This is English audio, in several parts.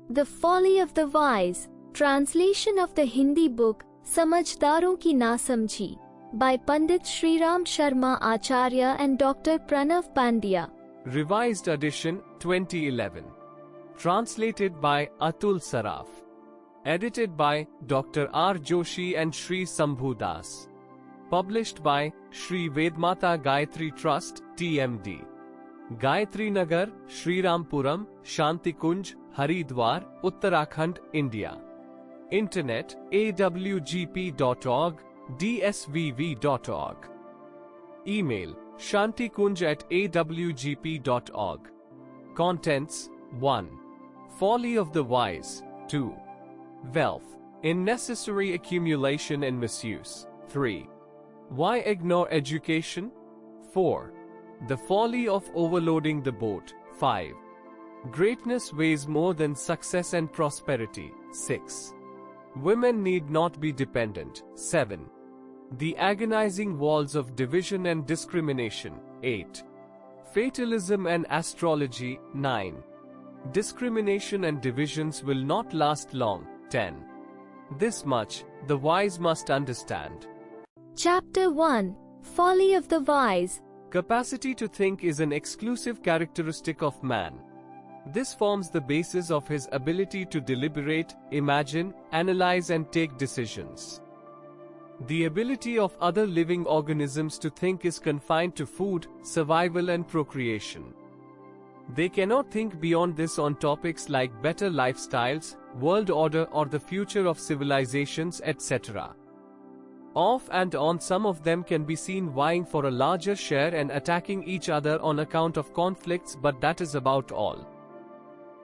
The Folly of the Wise, translation of the Hindi book समझदारों की नासमझी by Pandit Shriram Sharma Acharya and Dr. Pranav Pandya. Revised edition 2011. Translated by Atul Saraf. Edited by Dr. R. Joshi and Sri Sambhu Das. Published by Sri Vedmata Gayatri Trust, TMD. Gayatri Nagar, Sri Rampuram, Shanti Kunj, Haridwar, Uttarakhand, India. Internet, awgp.org, dsvv.org. Email, shantikunj@awgp.org. Contents, 1. Folly of the Wise, 2. Wealth, in necessary accumulation and misuse, 3. Why ignore education? 4. The folly of overloading the boat, 5. Greatness weighs more than success and prosperity, 6. Women need not be dependent, 7. The agonizing walls of division and discrimination, 8. Fatalism and Astrology, 9. Discrimination and divisions will not last long, 10. This much, the wise must understand. Chapter 1. Folly of the Wise. Capacity to think is an exclusive characteristic of man. This forms the basis of his ability to deliberate, imagine, analyze and take decisions. The ability of other living organisms to think is confined to food, survival and procreation. They cannot think beyond this on topics like better lifestyles, world order or the future of civilizations, etc. Off and on, some of them can be seen vying for a larger share and attacking each other on account of conflicts, but that is about all.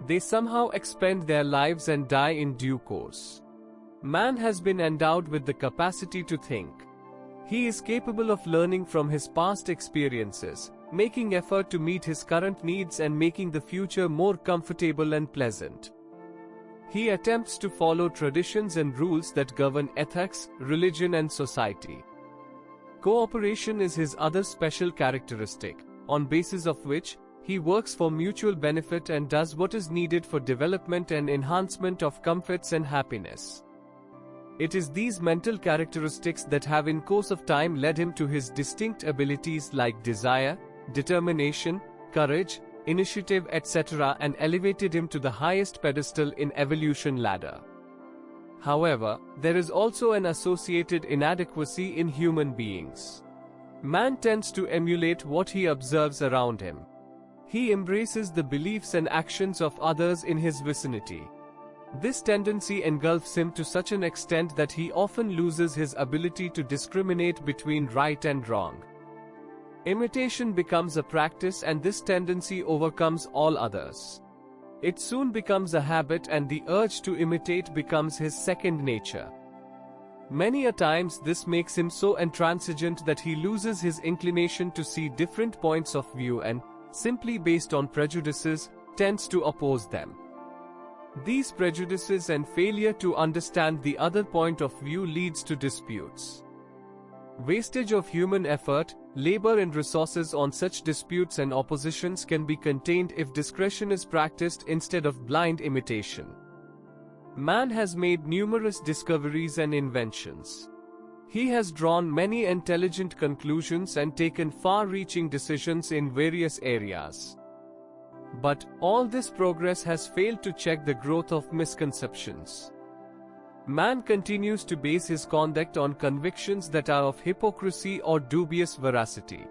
They somehow expend their lives and die in due course. Man has been endowed with the capacity to think. He is capable of learning from his past experiences, making effort to meet his current needs and making the future more comfortable and pleasant. He attempts to follow traditions and rules that govern ethics, religion and society. Cooperation is his other special characteristic, on basis of which he works for mutual benefit and does what is needed for development and enhancement of comforts and happiness. It is these mental characteristics that have in course of time led him to his distinct abilities like desire, determination, courage, initiative etc. and elevated him to the highest pedestal in evolution ladder. However, there is also an associated inadequacy in human beings. Man tends to emulate what he observes around him. He embraces the beliefs and actions of others in his vicinity. This tendency engulfs him to such an extent that he often loses his ability to discriminate between right and wrong. Imitation becomes a practice and this tendency overcomes all others. It soon becomes a habit and the urge to imitate becomes his second nature. Many a times this makes him so intransigent that he loses his inclination to see different points of view and, simply based on prejudices, tends to oppose them. These prejudices and failure to understand the other point of view leads to disputes. Wastage of human effort, labor and resources on such disputes and oppositions can be contained if discretion is practiced instead of blind imitation. Man has made numerous discoveries and inventions. He has drawn many intelligent conclusions and taken far-reaching decisions in various areas. But all this progress has failed to check the growth of misconceptions. Man continues to base his conduct on convictions that are of hypocrisy or dubious veracity.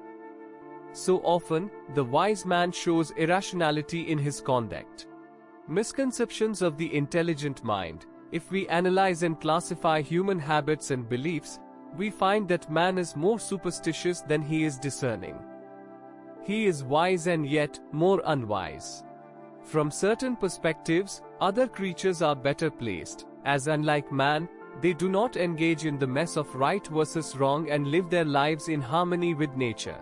So often, the wise man shows irrationality in his conduct. Misconceptions of the intelligent mind. If we analyze and classify human habits and beliefs, we find that man is more superstitious than he is discerning. He is wise and yet more unwise. From certain perspectives, other creatures are better placed, as unlike man, they do not engage in the mess of right versus wrong and live their lives in harmony with nature.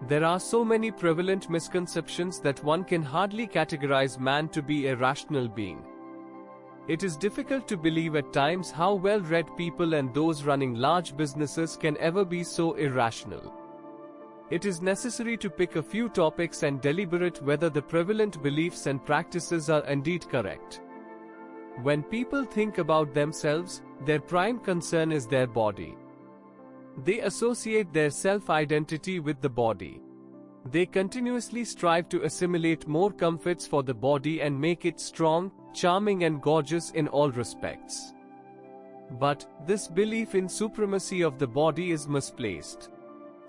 There are so many prevalent misconceptions that one can hardly categorize man to be a rational being. It is difficult to believe at times how well-read people and those running large businesses can ever be so irrational. It is necessary to pick a few topics and deliberate whether the prevalent beliefs and practices are indeed correct. When people think about themselves, their prime concern is their body. They associate their self-identity with the body. They continuously strive to assimilate more comforts for the body and make it strong, charming and gorgeous in all respects. But this belief in supremacy of the body is misplaced.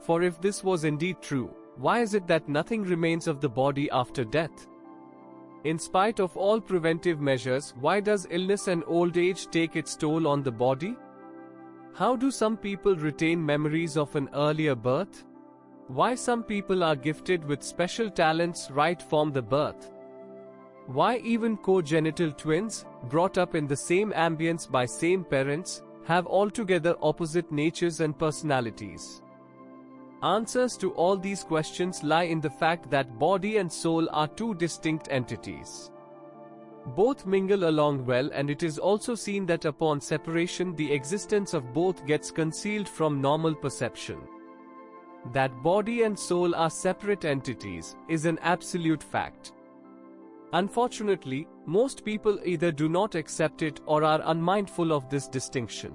For if this was indeed true, why is it that nothing remains of the body after death? In spite of all preventive measures, why does illness and old age take its toll on the body? How do some people retain memories of an earlier birth? Why some people are gifted with special talents right from the birth? Why even congenital twins, brought up in the same ambience by same parents, have altogether opposite natures and personalities? Answers to all these questions lie in the fact that body and soul are two distinct entities. Both mingle along well, and it is also seen that upon separation the existence of both gets concealed from normal perception. That body and soul are separate entities is an absolute fact. Unfortunately, most people either do not accept it or are unmindful of this distinction.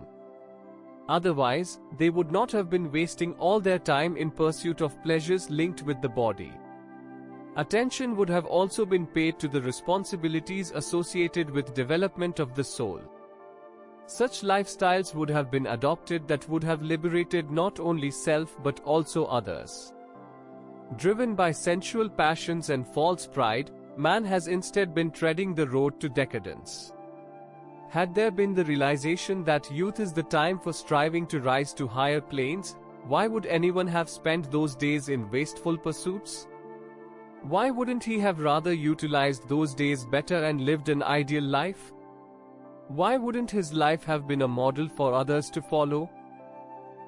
Otherwise, they would not have been wasting all their time in pursuit of pleasures linked with the body. Attention would have also been paid to the responsibilities associated with development of the soul. Such lifestyles would have been adopted that would have liberated not only self but also others. Driven by sensual passions and false pride, man has instead been treading the road to decadence. Had there been the realization that youth is the time for striving to rise to higher planes, why would anyone have spent those days in wasteful pursuits? Why wouldn't he have rather utilized those days better and lived an ideal life? Why wouldn't his life have been a model for others to follow?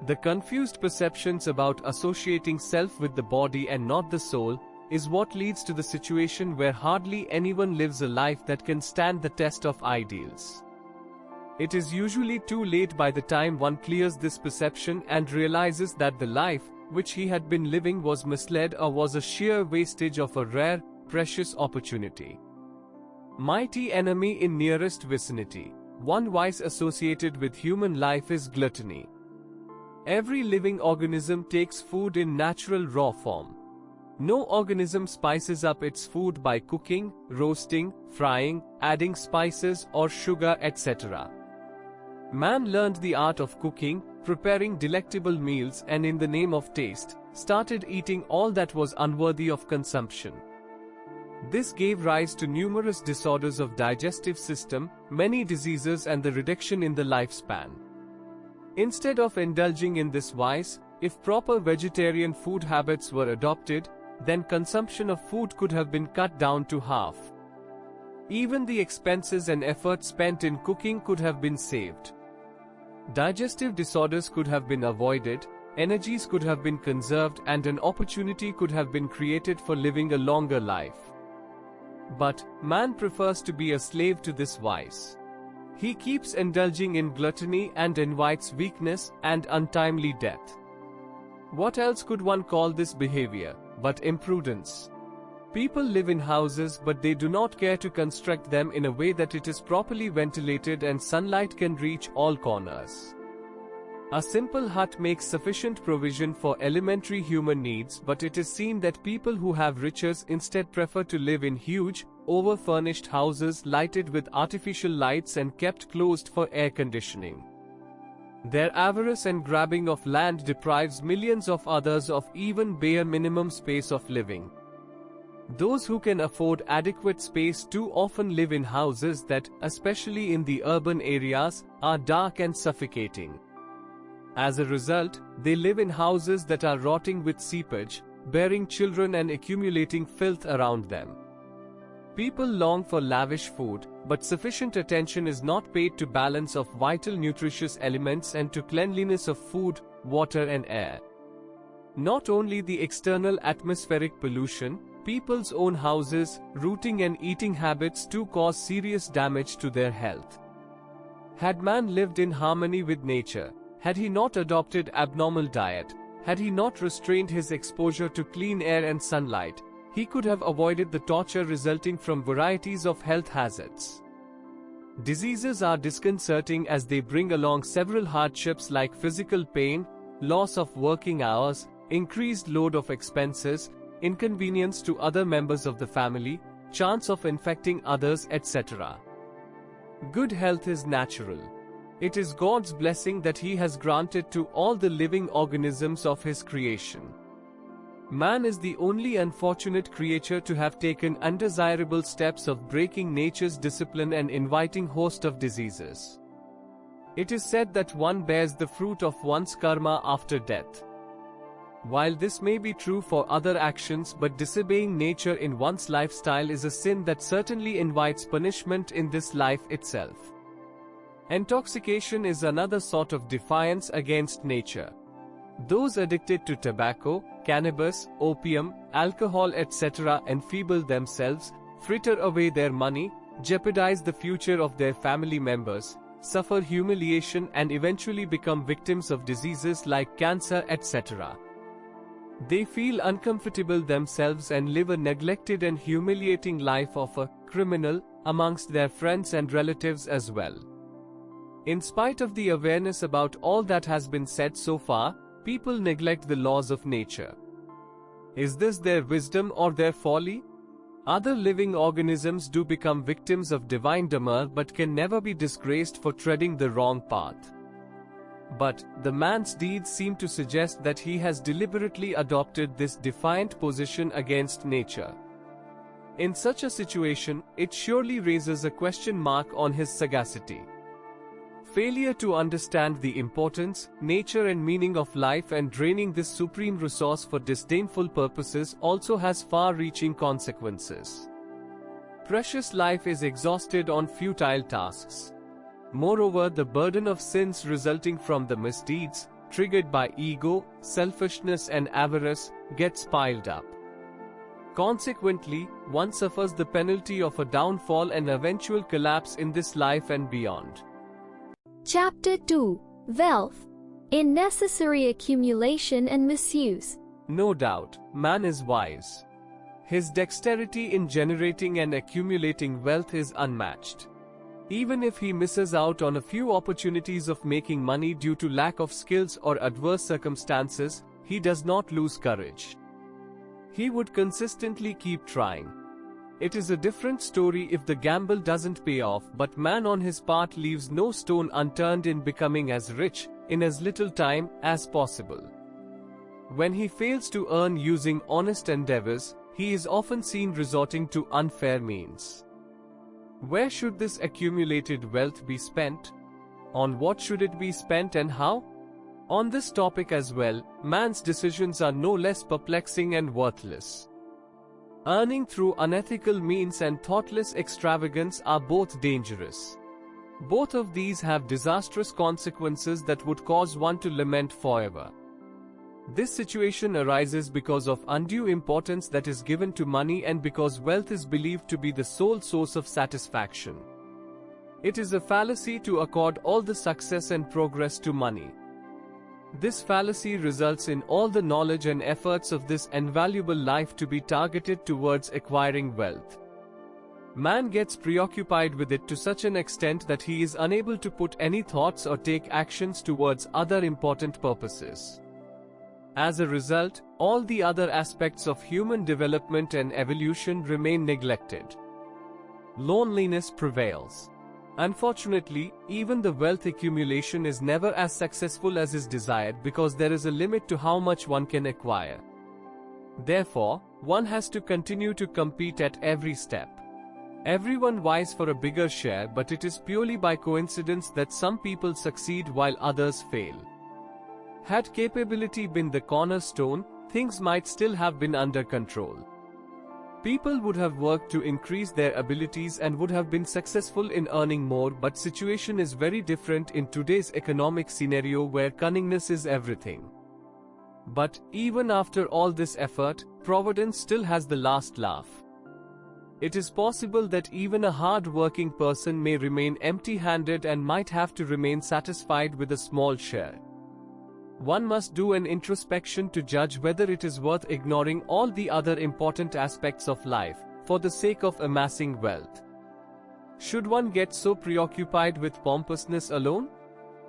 The confused perceptions about associating self with the body and not the soul is what leads to the situation where hardly anyone lives a life that can stand the test of ideals. It is usually too late by the time one clears this perception and realizes that the life which he had been living was misled or was a sheer wastage of a rare, precious opportunity. Mighty enemy in nearest vicinity. One vice associated with human life is gluttony. Every living organism takes food in natural raw form. No organism spices up its food by cooking, roasting, frying, adding spices or sugar, etc. Man learned the art of cooking, preparing delectable meals, and in the name of taste, started eating all that was unworthy of consumption. This gave rise to numerous disorders of digestive system, many diseases, and the reduction in the lifespan. Instead of indulging in this vice, if proper vegetarian food habits were adopted, then consumption of food could have been cut down to half. Even the expenses and effort spent in cooking could have been saved. Digestive disorders could have been avoided, energies could have been conserved, and an opportunity could have been created for living a longer life. But man prefers to be a slave to this vice. He keeps indulging in gluttony and invites weakness and untimely death. What else could one call this behavior but imprudence? People live in houses, but they do not care to construct them in a way that it is properly ventilated and sunlight can reach all corners. A simple hut makes sufficient provision for elementary human needs, but it is seen that people who have riches instead prefer to live in huge, over-furnished houses lighted with artificial lights and kept closed for air conditioning. Their avarice and grabbing of land deprives millions of others of even bare minimum space of living. Those who can afford adequate space too often live in houses that, especially in the urban areas, are dark and suffocating. As a result, they live in houses that are rotting with seepage, bearing children and accumulating filth around them. People long for lavish food, but sufficient attention is not paid to balance of vital nutritious elements and to cleanliness of food, water and air. Not only the external atmospheric pollution, people's own houses, rooting and eating habits too cause serious damage to their health. Had man lived in harmony with nature, had he not adopted abnormal diet, Had he not restrained his exposure to clean air and sunlight, he could have avoided the torture resulting from varieties of health hazards. Diseases are disconcerting as they bring along several hardships like physical pain, loss of working hours, increased load of expenses, inconvenience to other members of the family, chance of infecting others, etc. Good health is natural. It is God's blessing that He has granted to all the living organisms of His creation. Man is the only unfortunate creature to have taken undesirable steps of breaking nature's discipline and inviting host of diseases. It is said that one bears the fruit of one's karma after death. While this may be true for other actions, but disobeying nature in one's lifestyle is a sin that certainly invites punishment in this life itself. Intoxication is another sort of defiance against nature. Those addicted to tobacco, cannabis, opium, alcohol, etc. enfeeble themselves, fritter away their money, jeopardize the future of their family members, suffer humiliation and eventually become victims of diseases like cancer, etc. They feel uncomfortable themselves and live a neglected and humiliating life of a criminal amongst their friends and relatives as well. In spite of the awareness about all that has been said so far, people neglect the laws of nature. Is this their wisdom or their folly? Other living organisms do become victims of divine dharma but can never be disgraced for treading the wrong path. But the man's deeds seem to suggest that he has deliberately adopted this defiant position against nature. In such a situation, it surely raises a question mark on his sagacity. Failure to understand the importance, nature and meaning of life and draining this supreme resource for disdainful purposes also has far-reaching consequences. Precious life is exhausted on futile tasks. Moreover, the burden of sins resulting from the misdeeds, triggered by ego, selfishness and avarice, gets piled up. Consequently, one suffers the penalty of a downfall and eventual collapse in this life and beyond. Chapter 2. Wealth. In necessary accumulation and misuse. No doubt, man is wise. His dexterity in generating and accumulating wealth is unmatched. Even if he misses out on a few opportunities of making money due to lack of skills or adverse circumstances, he does not lose courage. He would consistently keep trying. It is a different story if the gamble doesn't pay off, but man on his part leaves no stone unturned in becoming as rich, in as little time, as possible. When he fails to earn using honest endeavors, he is often seen resorting to unfair means. Where should this accumulated wealth be spent? On what should it be spent and how? On this topic as well, man's decisions are no less perplexing and worthless. Earning through unethical means and thoughtless extravagance are both dangerous. Both of these have disastrous consequences that would cause one to lament forever. This situation arises because of undue importance that is given to money and because wealth is believed to be the sole source of satisfaction. It is a fallacy to accord all the success and progress to money. This fallacy results in all the knowledge and efforts of this invaluable life to be targeted towards acquiring wealth. Man gets preoccupied with it to such an extent that he is unable to put any thoughts or take actions towards other important purposes. As a result, all the other aspects of human development and evolution remain neglected. Loneliness prevails. Unfortunately, even the wealth accumulation is never as successful as is desired because there is a limit to how much one can acquire. Therefore, one has to continue to compete at every step. Everyone vies for a bigger share, but it is purely by coincidence that some people succeed while others fail. Had capability been the cornerstone, things might still have been under control. People would have worked to increase their abilities and would have been successful in earning more, but situation is very different in today's economic scenario where cunningness is everything. But even after all this effort, Providence still has the last laugh. It is possible that even a hard-working person may remain empty-handed and might have to remain satisfied with a small share. One must do an introspection to judge whether it is worth ignoring all the other important aspects of life, for the sake of amassing wealth. Should one get so preoccupied with pompousness alone?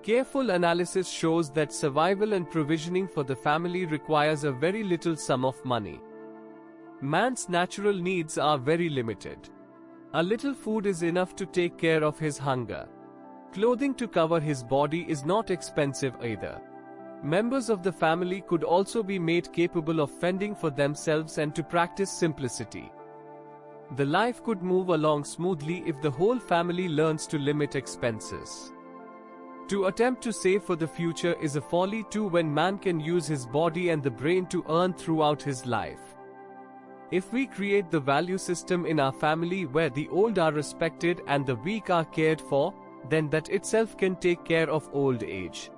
Careful analysis shows that survival and provisioning for the family requires a very little sum of money. Man's natural needs are very limited. A little food is enough to take care of his hunger. Clothing to cover his body is not expensive either. Members of the family could also be made capable of fending for themselves and to practice simplicity. The life could move along smoothly if the whole family learns to limit expenses. To attempt to save for the future is a folly too when man can use his body and the brain to earn throughout his life. If we create the value system in our family where the old are respected and the weak are cared for, then that itself can take care of old age.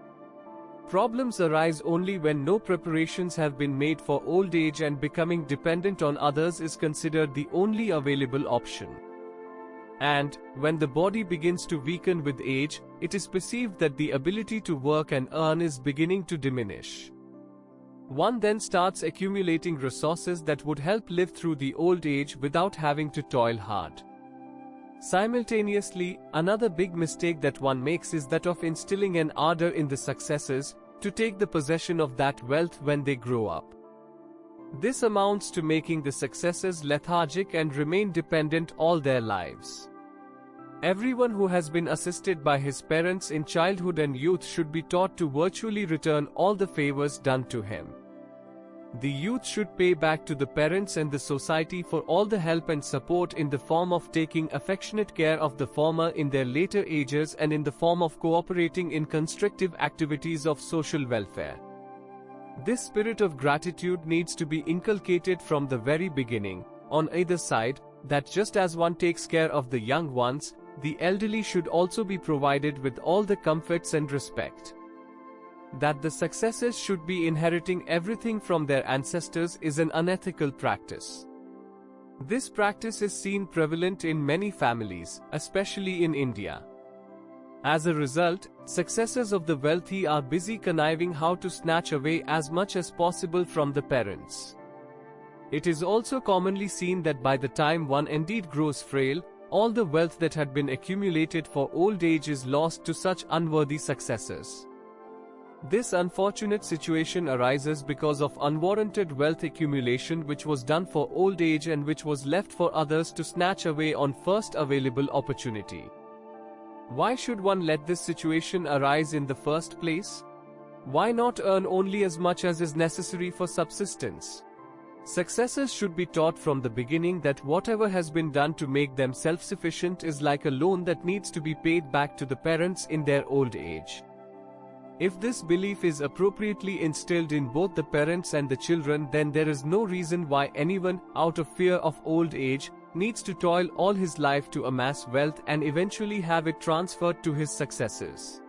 Problems arise only when no preparations have been made for old age and becoming dependent on others is considered the only available option. And, when the body begins to weaken with age, it is perceived that the ability to work and earn is beginning to diminish. One then starts accumulating resources that would help live through the old age without having to toil hard. Simultaneously, another big mistake that one makes is that of instilling an ardor in the successors to take the possession of that wealth when they grow up. This amounts to making the successors lethargic and remain dependent all their lives. Everyone who has been assisted by his parents in childhood and youth should be taught to virtually return all the favors done to him. The youth should pay back to the parents and the society for all the help and support in the form of taking affectionate care of the former in their later ages and in the form of cooperating in constructive activities of social welfare. This spirit of gratitude needs to be inculcated from the very beginning, on either side, that just as one takes care of the young ones, the elderly should also be provided with all the comforts and respect. That the successors should be inheriting everything from their ancestors is an unethical practice. This practice is seen prevalent in many families, especially in India. As a result, successors of the wealthy are busy conniving how to snatch away as much as possible from the parents. It is also commonly seen that by the time one indeed grows frail, all the wealth that had been accumulated for old age is lost to such unworthy successors. This unfortunate situation arises because of unwarranted wealth accumulation which was done for old age and which was left for others to snatch away on first available opportunity. Why should one let this situation arise in the first place? Why not earn only as much as is necessary for subsistence? Successors should be taught from the beginning that whatever has been done to make them self-sufficient is like a loan that needs to be paid back to the parents in their old age. If this belief is appropriately instilled in both the parents and the children, then there is no reason why anyone, out of fear of old age, needs to toil all his life to amass wealth and eventually have it transferred to his successors.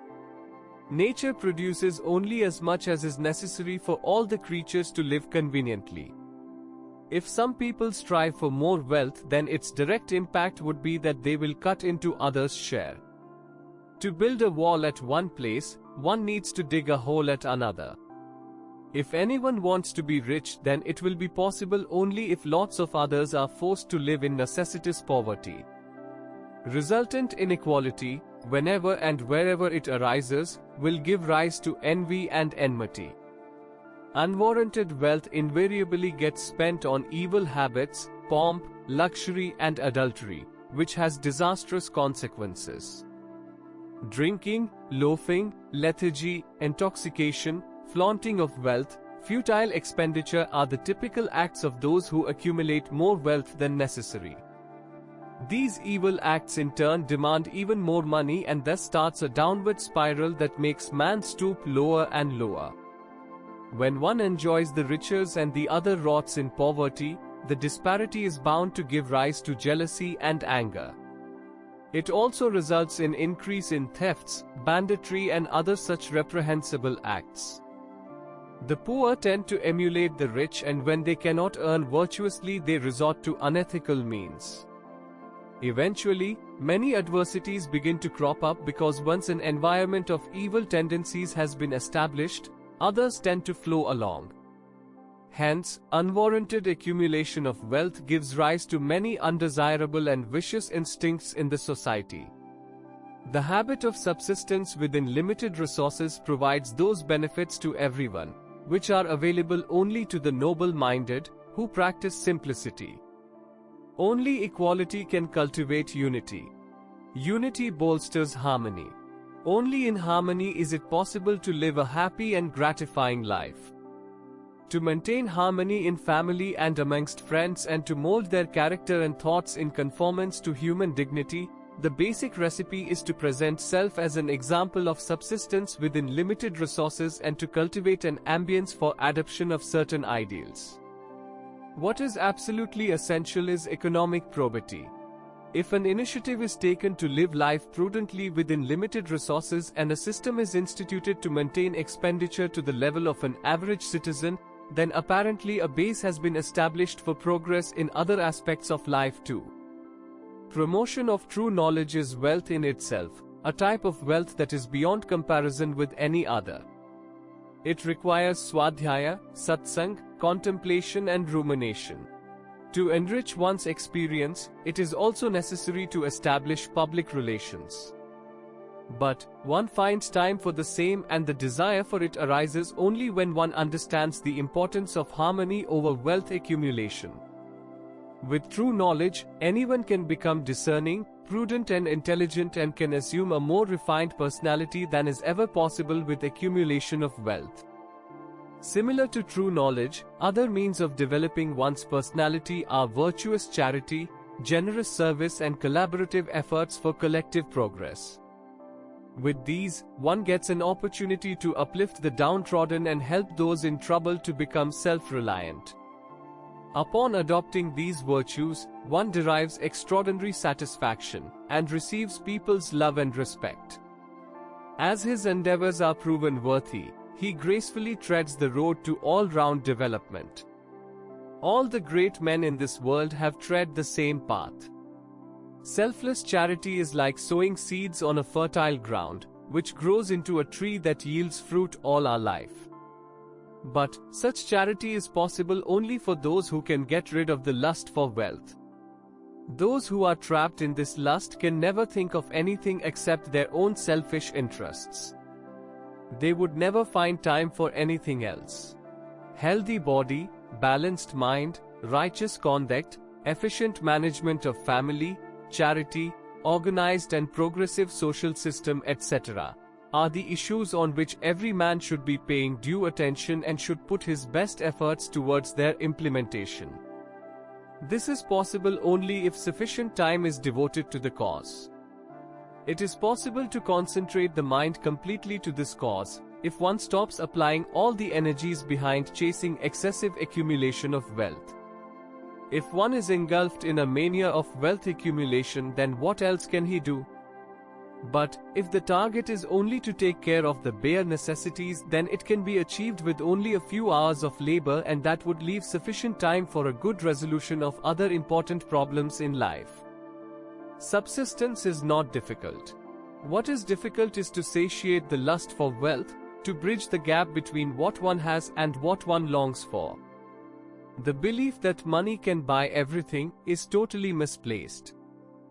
Nature produces only as much as is necessary for all the creatures to live conveniently. If some people strive for more wealth, then its direct impact would be that they will cut into others' share. To build a wall at one place, one needs to dig a hole at another. If anyone wants to be rich, then it will be possible only if lots of others are forced to live in necessitous poverty. Resultant inequality, whenever and wherever it arises, will give rise to envy and enmity. Unwarranted wealth invariably gets spent on evil habits, pomp, luxury and adultery, which has disastrous consequences. Drinking, loafing, lethargy, intoxication, flaunting of wealth, futile expenditure are the typical acts of those who accumulate more wealth than necessary. These evil acts in turn demand even more money and thus starts a downward spiral that makes man stoop lower and lower. When one enjoys the riches and the other rots in poverty, the disparity is bound to give rise to jealousy and anger. It also results in increase in thefts, banditry and other such reprehensible acts. The poor tend to emulate the rich, and when they cannot earn virtuously they resort to unethical means. Eventually, many adversities begin to crop up because once an environment of evil tendencies has been established, others tend to flow along. Hence, unwarranted accumulation of wealth gives rise to many undesirable and vicious instincts in the society. The habit of subsistence within limited resources provides those benefits to everyone, which are available only to the noble-minded, who practice simplicity. Only equality can cultivate unity. Unity bolsters harmony. Only in harmony is it possible to live a happy and gratifying life. To maintain harmony in family and amongst friends and to mold their character and thoughts in conformance to human dignity, the basic recipe is to present self as an example of subsistence within limited resources and to cultivate an ambience for adoption of certain ideals. What is absolutely essential is economic probity. If an initiative is taken to live life prudently within limited resources and a system is instituted to maintain expenditure to the level of an average citizen, then apparently a base has been established for progress in other aspects of life too. Promotion of true knowledge is wealth in itself, a type of wealth that is beyond comparison with any other. It requires swadhyaya, satsang, contemplation and rumination. To enrich one's experience, it is also necessary to establish public relations. But one finds time for the same, and the desire for it arises only when one understands the importance of harmony over wealth accumulation. With true knowledge, anyone can become discerning, prudent and intelligent and can assume a more refined personality than is ever possible with accumulation of wealth. Similar to true knowledge, other means of developing one's personality are virtuous charity, generous service and collaborative efforts for collective progress. With these, one gets an opportunity to uplift the downtrodden and help those in trouble to become self-reliant. Upon adopting these virtues, one derives extraordinary satisfaction and receives people's love and respect. As his endeavors are proven worthy, he gracefully treads the road to all-round development. All the great men in this world have tread the same path. Selfless charity is like sowing seeds on a fertile ground, which grows into a tree that yields fruit all our life. But such charity is possible only for those who can get rid of the lust for wealth. Those who are trapped in this lust can never think of anything except their own selfish interests. They would never find time for anything else. Healthy body, balanced mind, righteous conduct, efficient management of family, charity, organized and progressive social system, etc., are the issues on which every man should be paying due attention and should put his best efforts towards their implementation. This is possible only if sufficient time is devoted to the cause. It is possible to concentrate the mind completely to this cause, if one stops applying all the energies behind chasing excessive accumulation of wealth. If one is engulfed in a mania of wealth accumulation, then what else can he do? But if the target is only to take care of the bare necessities, then it can be achieved with only a few hours of labor, and that would leave sufficient time for a good resolution of other important problems in life. Subsistence is not difficult. What is difficult is to satiate the lust for wealth, to bridge the gap between what one has and what one longs for. The belief that money can buy everything is totally misplaced.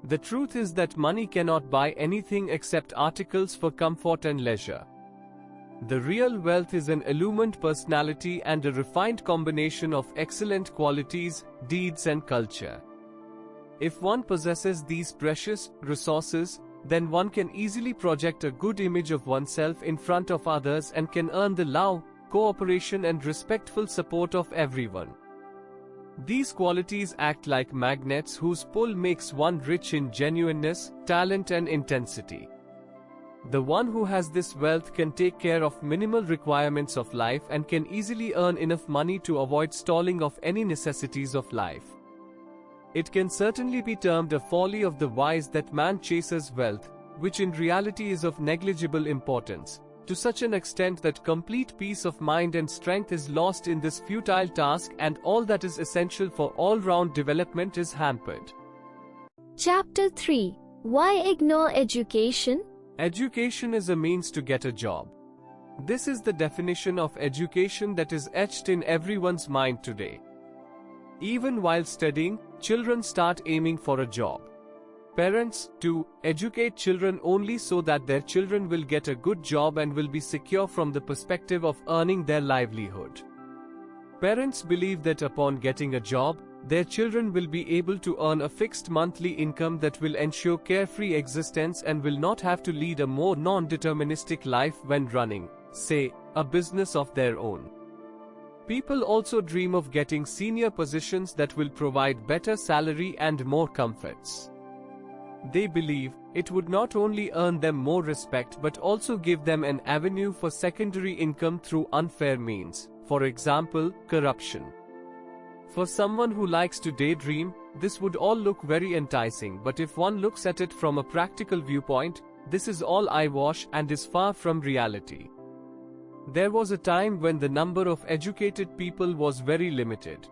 The truth is that money cannot buy anything except articles for comfort and leisure. The real wealth is an illumined personality and a refined combination of excellent qualities, deeds and culture. If one possesses these precious resources, then one can easily project a good image of oneself in front of others and can earn the love, cooperation and respectful support of everyone. These qualities act like magnets whose pull makes one rich in genuineness, talent and intensity. The one who has this wealth can take care of minimal requirements of life and can easily earn enough money to avoid stalling of any necessities of life. It can certainly be termed a folly of the wise that man chases wealth, which in reality is of negligible importance, to such an extent that complete peace of mind and strength is lost in this futile task, and all that is essential for all-round development is hampered. Chapter 3. Why ignore education? Education is a means to get a job. This is the definition of education that is etched in everyone's mind today. Even while studying, children start aiming for a job. Parents, too, educate children only so that their children will get a good job and will be secure from the perspective of earning their livelihood. Parents believe that upon getting a job, their children will be able to earn a fixed monthly income that will ensure carefree existence and will not have to lead a more non-deterministic life when running, say, a business of their own. People also dream of getting senior positions that will provide better salary and more comforts. They believe it would not only earn them more respect but also give them an avenue for secondary income through unfair means, for example, corruption. For someone who likes to daydream, this would all look very enticing, but if one looks at it from a practical viewpoint, this is all eyewash and is far from reality. There was a time when the number of educated people was very limited.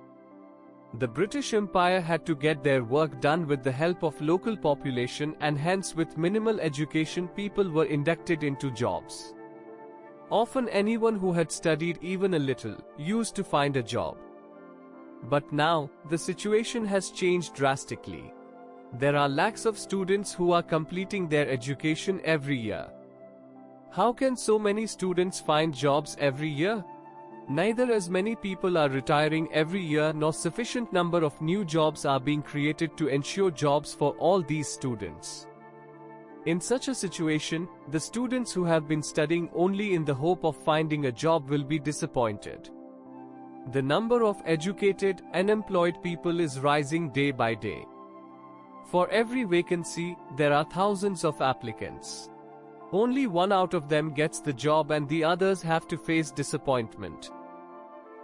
The British Empire had to get their work done with the help of local population, and hence with minimal education people were inducted into jobs. Often anyone who had studied even a little used to find a job. But now, the situation has changed drastically. There are lakhs of students who are completing their education every year. How can so many students find jobs every year? Neither as many people are retiring every year nor sufficient number of new jobs are being created to ensure jobs for all these students. In such a situation, the students who have been studying only in the hope of finding a job will be disappointed. The number of educated, unemployed people is rising day by day. For every vacancy, there are thousands of applicants. Only one out of them gets the job and the others have to face disappointment.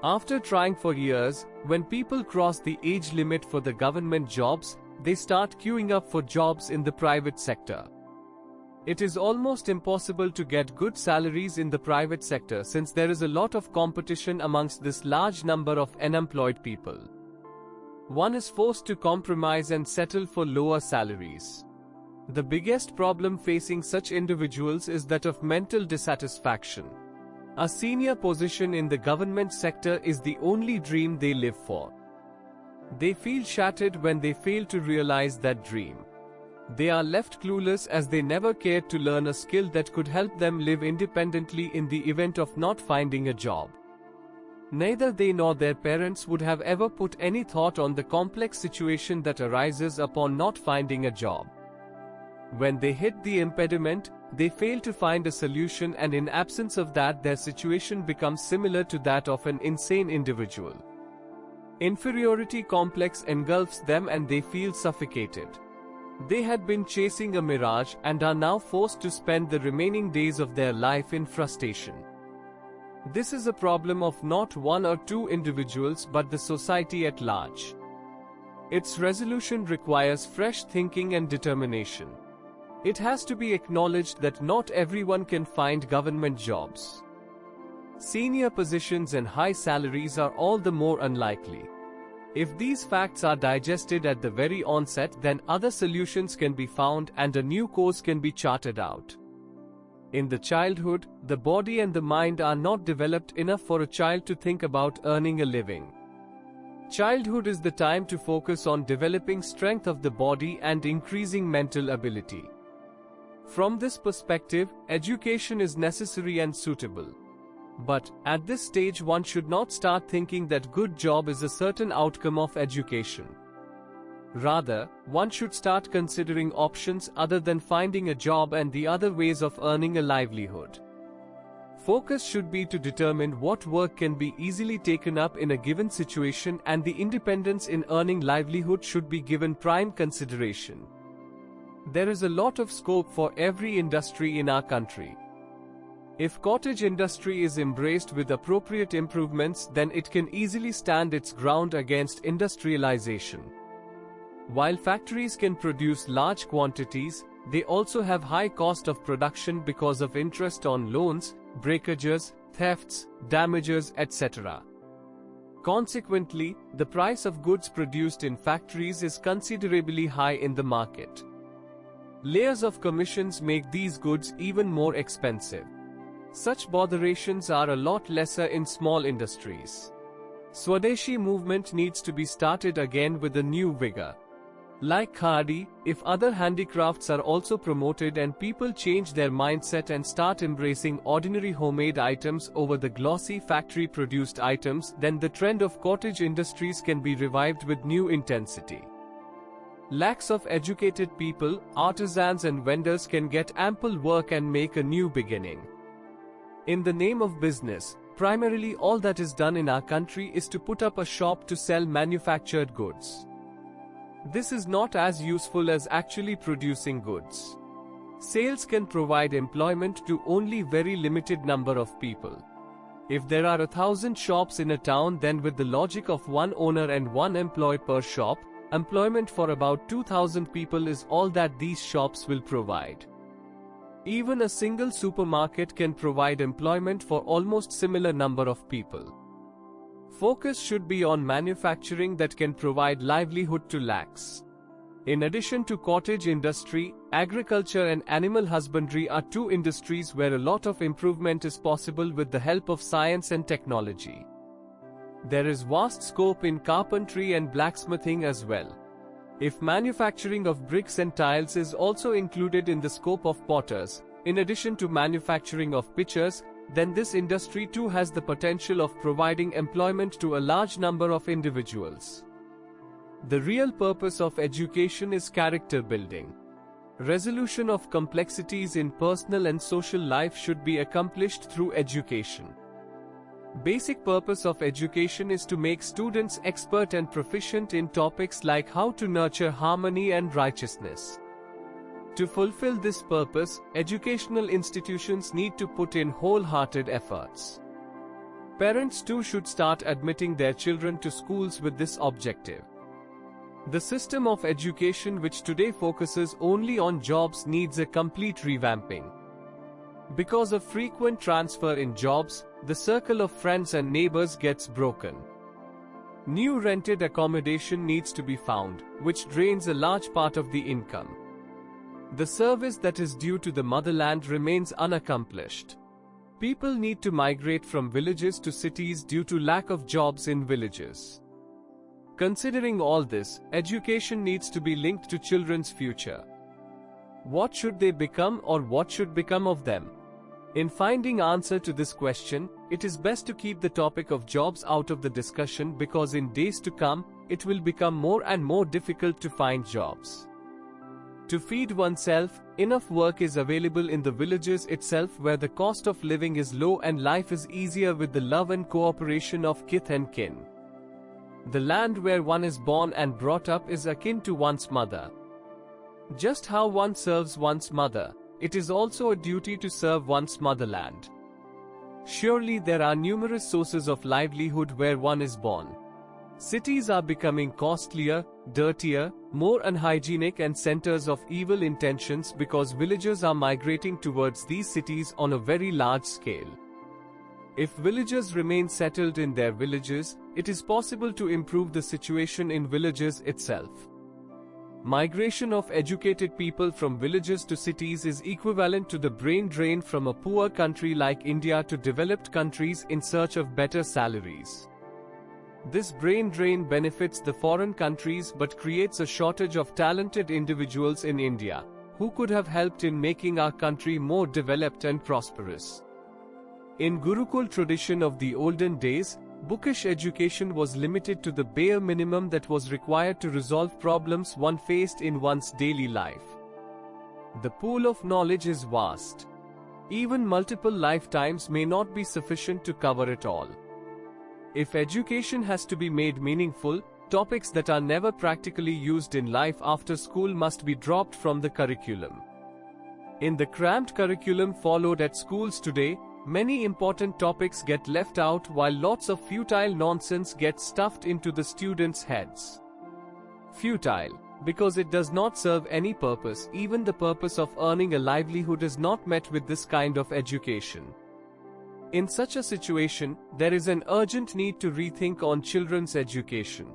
After trying for years, when people cross the age limit for the government jobs, they start queuing up for jobs in the private sector. It is almost impossible to get good salaries in the private sector since there is a lot of competition amongst this large number of unemployed people. One is forced to compromise and settle for lower salaries. The biggest problem facing such individuals is that of mental dissatisfaction. A senior position in the government sector is the only dream they live for. They feel shattered when they fail to realize that dream. They are left clueless as they never cared to learn a skill that could help them live independently in the event of not finding a job. Neither they nor their parents would have ever put any thought on the complex situation that arises upon not finding a job. When they hit the impediment, they fail to find a solution, and in absence of that, their situation becomes similar to that of an insane individual. Inferiority complex engulfs them and they feel suffocated. They had been chasing a mirage and are now forced to spend the remaining days of their life in frustration. This is a problem of not one or two individuals but the society at large. Its resolution requires fresh thinking and determination. It has to be acknowledged that not everyone can find government jobs. Senior positions and high salaries are all the more unlikely. If these facts are digested at the very onset, then other solutions can be found and a new course can be charted out. In the childhood, the body and the mind are not developed enough for a child to think about earning a living. Childhood is the time to focus on developing strength of the body and increasing mental ability. From this perspective, education is necessary and suitable. But, at this stage one should not start thinking that good job is a certain outcome of education. Rather, one should start considering options other than finding a job and the other ways of earning a livelihood. Focus should be to determine what work can be easily taken up in a given situation, and the independence in earning livelihood should be given prime consideration. There is a lot of scope for every industry in our country. If cottage industry is embraced with appropriate improvements, then it can easily stand its ground against industrialization. While factories can produce large quantities, they also have high cost of production because of interest on loans, breakages, thefts, damages, etc. Consequently, the price of goods produced in factories is considerably high in the market. Layers of commissions make these goods even more expensive. Such botherations are a lot lesser in small industries. Swadeshi movement needs to be started again with a new vigor. Like khadi, if other handicrafts are also promoted and people change their mindset and start embracing ordinary homemade items over the glossy factory-produced items, then the trend of cottage industries can be revived with new intensity. Lakhs of educated people, artisans and vendors can get ample work and make a new beginning. In the name of business, primarily all that is done in our country is to put up a shop to sell manufactured goods. This is not as useful as actually producing goods. Sales can provide employment to only very limited number of people. If there are 1,000 shops in a town, then with the logic of one owner and one employee per shop, employment for about 2,000 people is all that these shops will provide. Even a single supermarket can provide employment for almost similar number of people. Focus should be on manufacturing that can provide livelihood to lakhs. In addition to cottage industry, agriculture and animal husbandry are two industries where a lot of improvement is possible with the help of science and technology. There is vast scope in carpentry and blacksmithing as well. If manufacturing of bricks and tiles is also included in the scope of potters, in addition to manufacturing of pitchers, then this industry too has the potential of providing employment to a large number of individuals. The real purpose of education is character building. Resolution of complexities in personal and social life should be accomplished through education. Basic purpose of education is to make students expert and proficient in topics like how to nurture harmony and righteousness. To fulfill this purpose, educational institutions need to put in wholehearted efforts. Parents too should start admitting their children to schools with this objective. The system of education which today focuses only on jobs needs a complete revamping. Because of frequent transfer in jobs, the circle of friends and neighbors gets broken. New rented accommodation needs to be found, which drains a large part of the income. The service that is due to the motherland remains unaccomplished. People need to migrate from villages to cities due to lack of jobs in villages. Considering all this, education needs to be linked to children's future. What should they become or what should become of them? In finding answer to this question, it is best to keep the topic of jobs out of the discussion because in days to come, it will become more and more difficult to find jobs. To feed oneself, enough work is available in the villages itself where the cost of living is low and life is easier with the love and cooperation of kith and kin. The land where one is born and brought up is akin to one's mother. Just how one serves one's mother, it is also a duty to serve one's motherland. Surely there are numerous sources of livelihood where one is born. Cities are becoming costlier, dirtier, more unhygienic and centers of evil intentions because villagers are migrating towards these cities on a very large scale. If villagers remain settled in their villages, it is possible to improve the situation in villages itself. Migration of educated people from villages to cities is equivalent to the brain drain from a poor country like India to developed countries in search of better salaries. This brain drain benefits the foreign countries but creates a shortage of talented individuals in India, who could have helped in making our country more developed and prosperous. In Gurukul tradition of the olden days, bookish education was limited to the bare minimum that was required to resolve problems one faced in one's daily life. The pool of knowledge is vast. Even multiple lifetimes may not be sufficient to cover it all. If education has to be made meaningful, topics that are never practically used in life after school must be dropped from the curriculum. In the cramped curriculum followed at schools today, many important topics get left out while lots of futile nonsense gets stuffed into the students' heads. Futile, because it does not serve any purpose. Even the purpose of earning a livelihood is not met with this kind of education. In such a situation, there is an urgent need to rethink on children's education.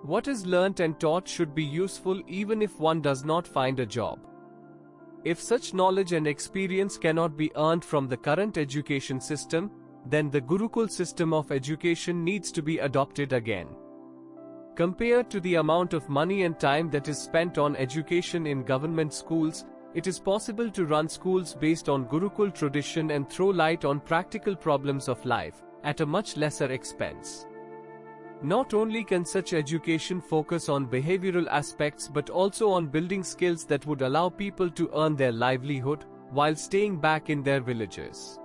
What is learnt and taught should be useful even if one does not find a job. If such knowledge and experience cannot be earned from the current education system, then the Gurukul system of education needs to be adopted again. Compared to the amount of money and time that is spent on education in government schools, it is possible to run schools based on Gurukul tradition and throw light on practical problems of life, at a much lesser expense. Not only can such education focus on behavioral aspects but also on building skills that would allow people to earn their livelihood, while staying back in their villages.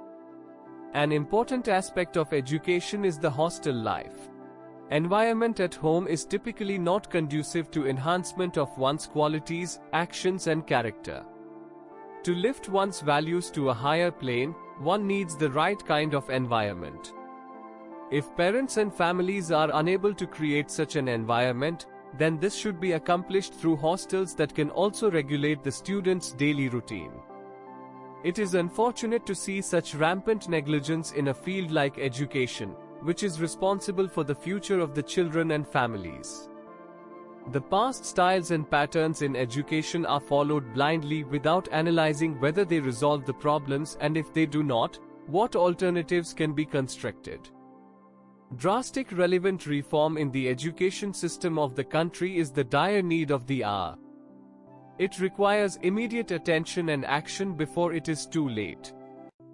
An important aspect of education is the hostel life. Environment at home is typically not conducive to enhancement of one's qualities, actions and character. To lift one's values to a higher plane, one needs the right kind of environment. If parents and families are unable to create such an environment, then this should be accomplished through hostels that can also regulate the students' daily routine. It is unfortunate to see such rampant negligence in a field like education, which is responsible for the future of the children and families. The past styles and patterns in education are followed blindly without analyzing whether they resolve the problems, and if they do not, what alternatives can be constructed. Drastic relevant reform in the education system of the country is the dire need of the hour. It requires immediate attention and action before it is too late.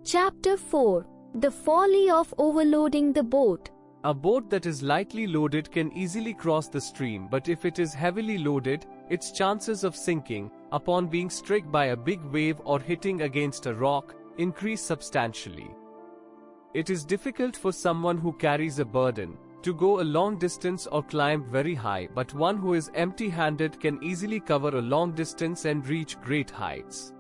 Chapter 4: The Folly of Overloading the Boat. A boat that is lightly loaded can easily cross the stream, but if it is heavily loaded, its chances of sinking, upon being struck by a big wave or hitting against a rock, increase substantially. It is difficult for someone who carries a burden to go a long distance or climb very high, but one who is empty-handed can easily cover a long distance and reach great heights.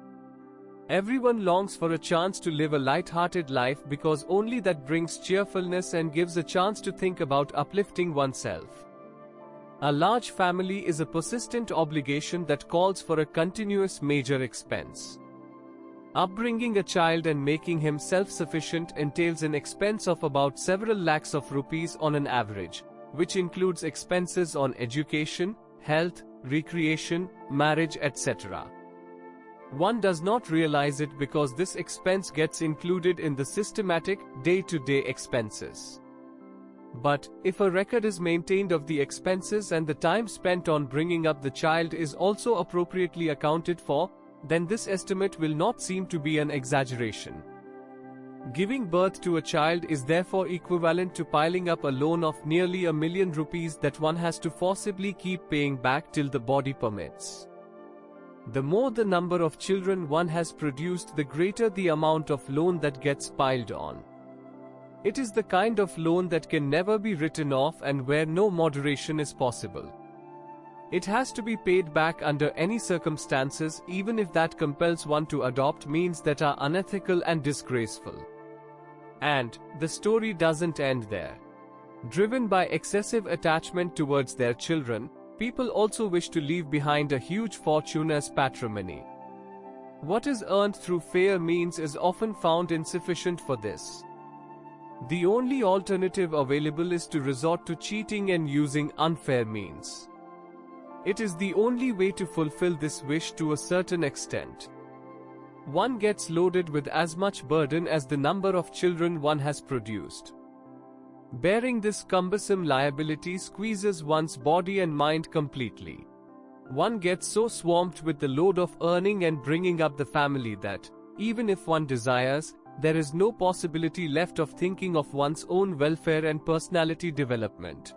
Everyone longs for a chance to live a light-hearted life because only that brings cheerfulness and gives a chance to think about uplifting oneself. A large family is a persistent obligation that calls for a continuous major expense. Upbringing a child and making him self-sufficient entails an expense of about several lakhs of rupees on an average, which includes expenses on education, health, recreation, marriage, etc. One does not realize it because this expense gets included in the systematic, day-to-day expenses. But, if a record is maintained of the expenses and the time spent on bringing up the child is also appropriately accounted for, then this estimate will not seem to be an exaggeration. Giving birth to a child is therefore equivalent to piling up a loan of nearly ₹1 million that one has to forcibly keep paying back till the body permits. The more the number of children one has produced, the greater the amount of loan that gets piled on. It is the kind of loan that can never be written off and where no moderation is possible. It has to be paid back under any circumstances, even if that compels one to adopt means that are unethical and disgraceful. And the story doesn't end there. Driven by excessive attachment towards their children, people also wish to leave behind a huge fortune as patrimony. What is earned through fair means is often found insufficient for this. The only alternative available is to resort to cheating and using unfair means. It is the only way to fulfill this wish to a certain extent. One gets loaded with as much burden as the number of children one has produced. Bearing this cumbersome liability squeezes one's body and mind completely. One gets so swamped with the load of earning and bringing up the family that, even if one desires, there is no possibility left of thinking of one's own welfare and personality development.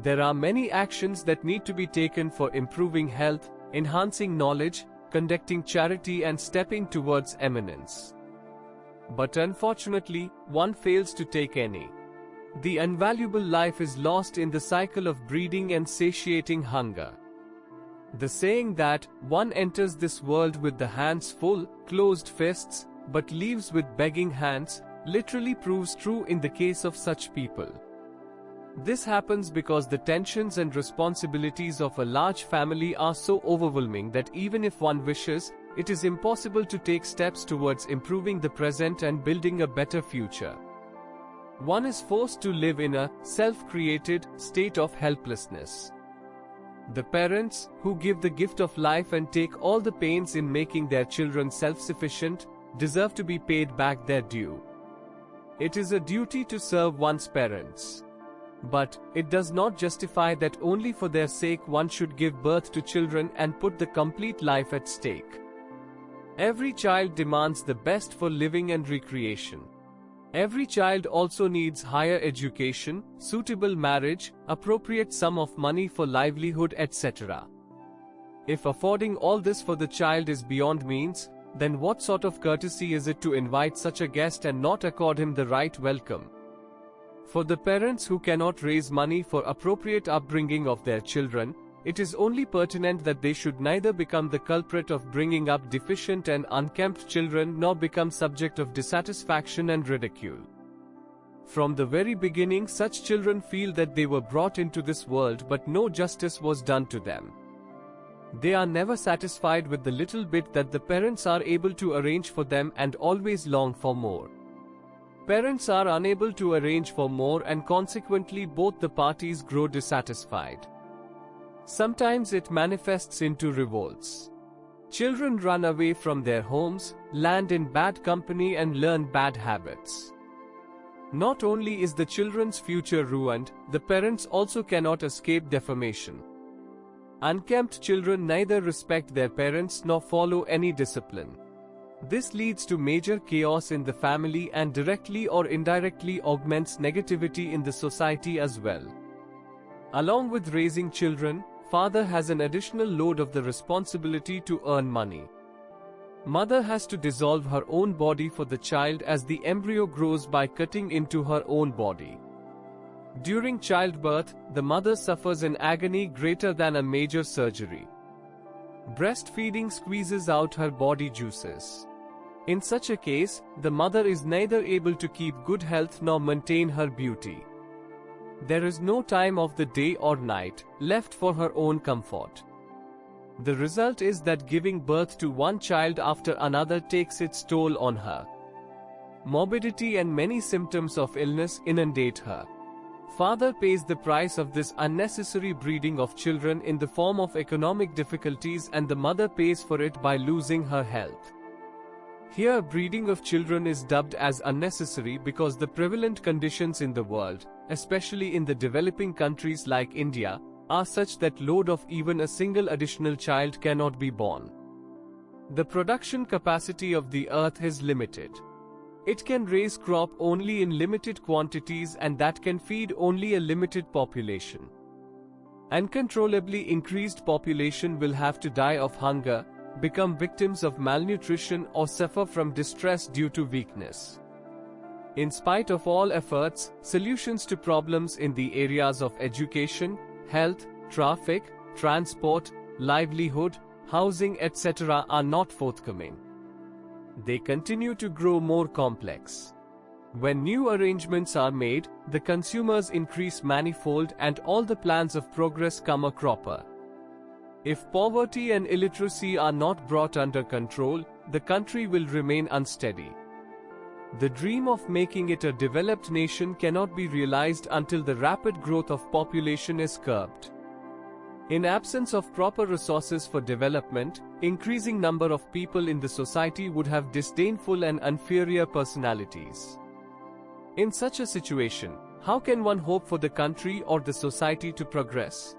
There are many actions that need to be taken for improving health, enhancing knowledge, conducting charity and stepping towards eminence. But unfortunately, one fails to take any. The invaluable life is lost in the cycle of breeding and satiating hunger. The saying that one enters this world with the hands full, closed fists, but leaves with begging hands, literally proves true in the case of such people. This happens because the tensions and responsibilities of a large family are so overwhelming that even if one wishes, it is impossible to take steps towards improving the present and building a better future. One is forced to live in a self-created state of helplessness. The parents, who give the gift of life and take all the pains in making their children self-sufficient, deserve to be paid back their due. It is a duty to serve one's parents. But it does not justify that only for their sake one should give birth to children and put the complete life at stake. Every child demands the best for living and recreation. Every child also needs higher education, suitable marriage, appropriate sum of money for livelihood, etc. If affording all this for the child is beyond means, then what sort of courtesy is it to invite such a guest and not accord him the right welcome? For the parents who cannot raise money for appropriate upbringing of their children, it is only pertinent that they should neither become the culprit of bringing up deficient and unkempt children nor become subject of dissatisfaction and ridicule. From the very beginning, such children feel that they were brought into this world but no justice was done to them. They are never satisfied with the little bit that the parents are able to arrange for them and always long for more. Parents are unable to arrange for more and consequently both the parties grow dissatisfied. Sometimes it manifests into revolts. Children run away from their homes, land in bad company and learn bad habits. Not only is the children's future ruined, the parents also cannot escape defamation. Unkempt children neither respect their parents nor follow any discipline. This leads to major chaos in the family and directly or indirectly augments negativity in the society as well. Along with raising children, father has an additional load of the responsibility to earn money. Mother has to dissolve her own body for the child as the embryo grows by cutting into her own body. During childbirth, the mother suffers an agony greater than a major surgery. Breastfeeding squeezes out her body juices. In such a case, the mother is neither able to keep good health nor maintain her beauty. There is no time of the day or night left for her own comfort. The result is that giving birth to one child after another takes its toll on her. Morbidity and many symptoms of illness inundate her. Father pays the price of this unnecessary breeding of children in the form of economic difficulties, and the mother pays for it by losing her health. Here, breeding of children is dubbed as unnecessary because the prevalent conditions in the world, especially in the developing countries like India, are such that load of even a single additional child cannot be borne. The production capacity of the earth is limited. It can raise crop only in limited quantities, and that can feed only a limited population. Uncontrollably increased population will have to die of hunger, become victims of malnutrition or suffer from distress due to weakness. In spite of all efforts, solutions to problems in the areas of education, health, traffic, transport, livelihood, housing, etc. are not forthcoming. They continue to grow more complex. When new arrangements are made, the consumers increase manifold and all the plans of progress come a cropper. If poverty and illiteracy are not brought under control, the country will remain unsteady. The dream of making it a developed nation cannot be realized until the rapid growth of population is curbed. In absence of proper resources for development, increasing number of people in the society would have disdainful and inferior personalities. In such a situation, how can one hope for the country or the society to progress?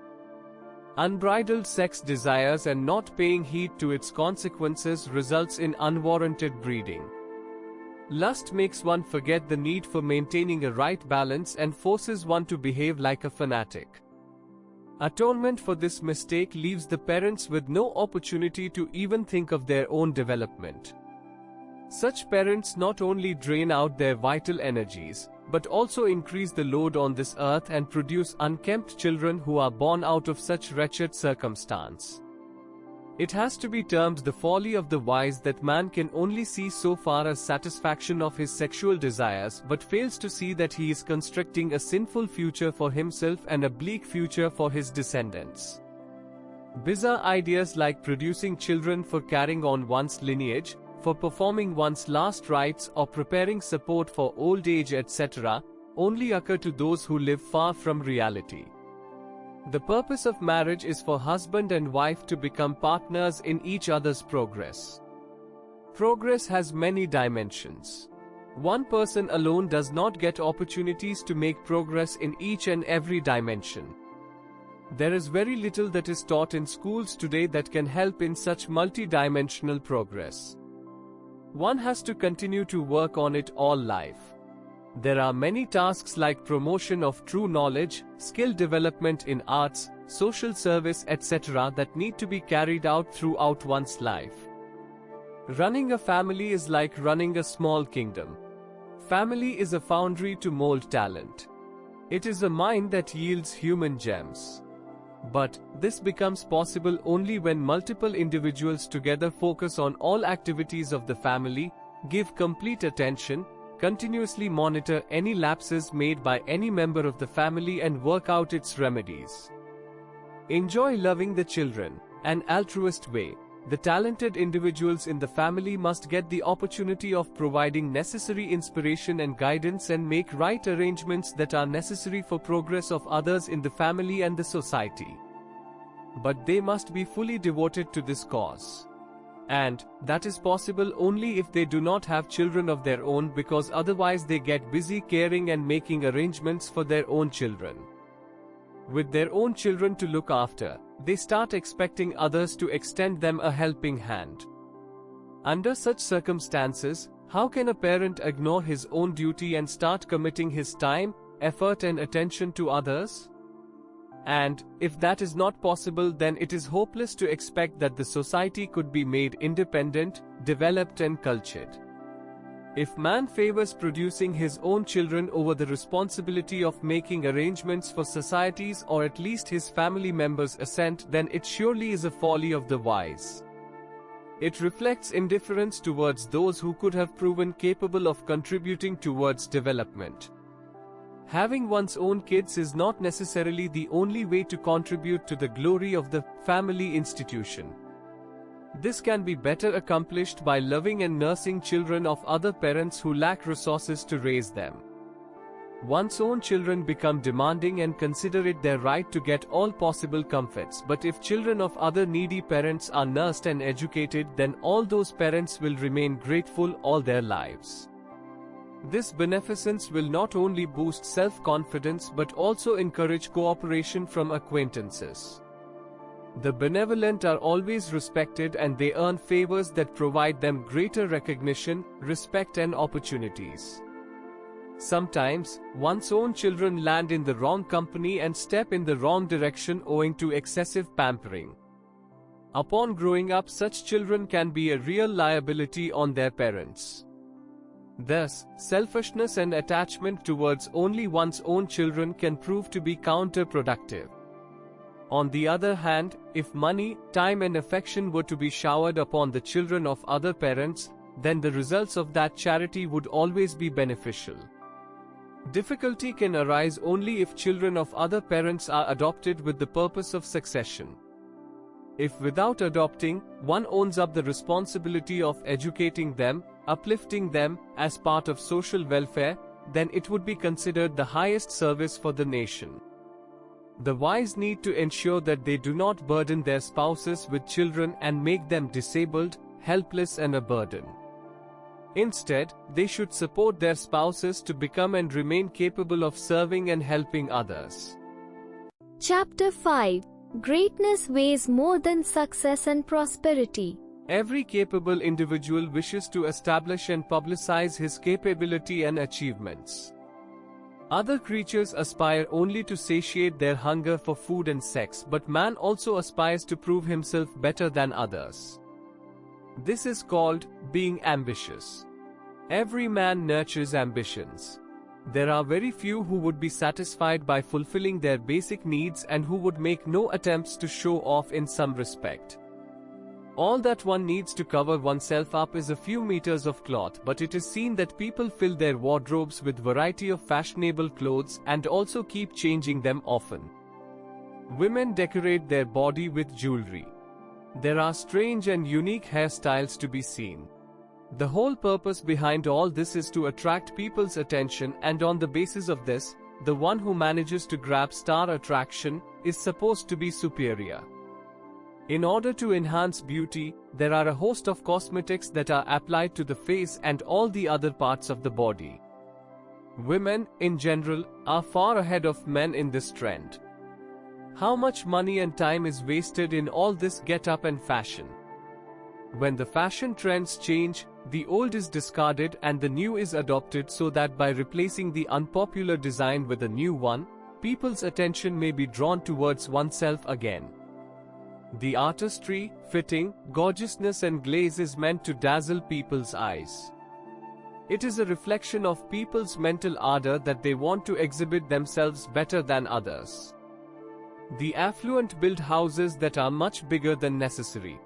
Unbridled sex desires and not paying heed to its consequences results in unwarranted breeding. Lust makes one forget the need for maintaining a right balance and forces one to behave like a fanatic. Atonement for this mistake leaves the parents with no opportunity to even think of their own development. Such parents not only drain out their vital energies, but also increase the load on this earth and produce unkempt children who are born out of such wretched circumstance. It has to be termed the folly of the wise that man can only see so far as satisfaction of his sexual desires but fails to see that he is constructing a sinful future for himself and a bleak future for his descendants. Bizarre ideas like producing children for carrying on one's lineage, for performing one's last rites or preparing support for old age etc., only occur to those who live far from reality. The purpose of marriage is for husband and wife to become partners in each other's progress. Progress has many dimensions. One person alone does not get opportunities to make progress in each and every dimension. There is very little that is taught in schools today that can help in such multi-dimensional progress. One has to continue to work on it all life. There are many tasks like promotion of true knowledge, skill development in arts, social service, etc. that need to be carried out throughout one's life. Running a family is like running a small kingdom. Family is a foundry to mold talent. It is a mine that yields human gems. But this becomes possible only when multiple individuals together focus on all activities of the family, give complete attention, continuously monitor any lapses made by any member of the family and work out its remedies. Enjoy loving the children, an altruist way. The talented individuals in the family must get the opportunity of providing necessary inspiration and guidance and make right arrangements that are necessary for progress of others in the family and the society. But they must be fully devoted to this cause. And that is possible only if they do not have children of their own, because otherwise they get busy caring and making arrangements for their own children. With their own children to look after, they start expecting others to extend them a helping hand. Under such circumstances, how can a parent ignore his own duty and start committing his time, effort and attention to others? And if that is not possible, then it is hopeless to expect that the society could be made independent, developed and cultured. If man favors producing his own children over the responsibility of making arrangements for society's or at least his family members' assent, then it surely is a folly of the wise. It reflects indifference towards those who could have proven capable of contributing towards development. Having one's own kids is not necessarily the only way to contribute to the glory of the family institution. This can be better accomplished by loving and nursing children of other parents who lack resources to raise them. One's own children become demanding and consider it their right to get all possible comforts, but if children of other needy parents are nursed and educated, then all those parents will remain grateful all their lives. This beneficence will not only boost self-confidence but also encourage cooperation from acquaintances. The benevolent are always respected and they earn favors that provide them greater recognition, respect and opportunities. Sometimes, one's own children land in the wrong company and step in the wrong direction owing to excessive pampering. Upon growing up, such children can be a real liability on their parents. Thus, selfishness and attachment towards only one's own children can prove to be counterproductive. On the other hand, if money, time and affection were to be showered upon the children of other parents, then the results of that charity would always be beneficial. Difficulty can arise only if children of other parents are adopted with the purpose of succession. If without adopting, one owns up the responsibility of educating them, uplifting them, as part of social welfare, then it would be considered the highest service for the nation. The wise need to ensure that they do not burden their spouses with children and make them disabled, helpless and a burden. Instead, they should support their spouses to become and remain capable of serving and helping others. Chapter 5. Greatness weighs more than success and prosperity. Every capable individual wishes to establish and publicize his capability and achievements. Other creatures aspire only to satiate their hunger for food and sex, but man also aspires to prove himself better than others. This is called being ambitious. Every man nurtures ambitions. There are very few who would be satisfied by fulfilling their basic needs and who would make no attempts to show off in some respect. All that one needs to cover oneself up is a few meters of cloth, but it is seen that people fill their wardrobes with variety of fashionable clothes and also keep changing them often. Women decorate their body with jewelry. There are strange and unique hairstyles to be seen. The whole purpose behind all this is to attract people's attention, and on the basis of this, the one who manages to grab star attraction, is supposed to be superior. In order to enhance beauty, there are a host of cosmetics that are applied to the face and all the other parts of the body. Women, in general, are far ahead of men in this trend. How much money and time is wasted in all this get-up and fashion? When the fashion trends change, the old is discarded and the new is adopted so that by replacing the unpopular design with a new one, people's attention may be drawn towards oneself again. The artistry, fitting, gorgeousness and glaze is meant to dazzle people's eyes. It is a reflection of people's mental ardor that they want to exhibit themselves better than others. The affluent build houses that are much bigger than necessary.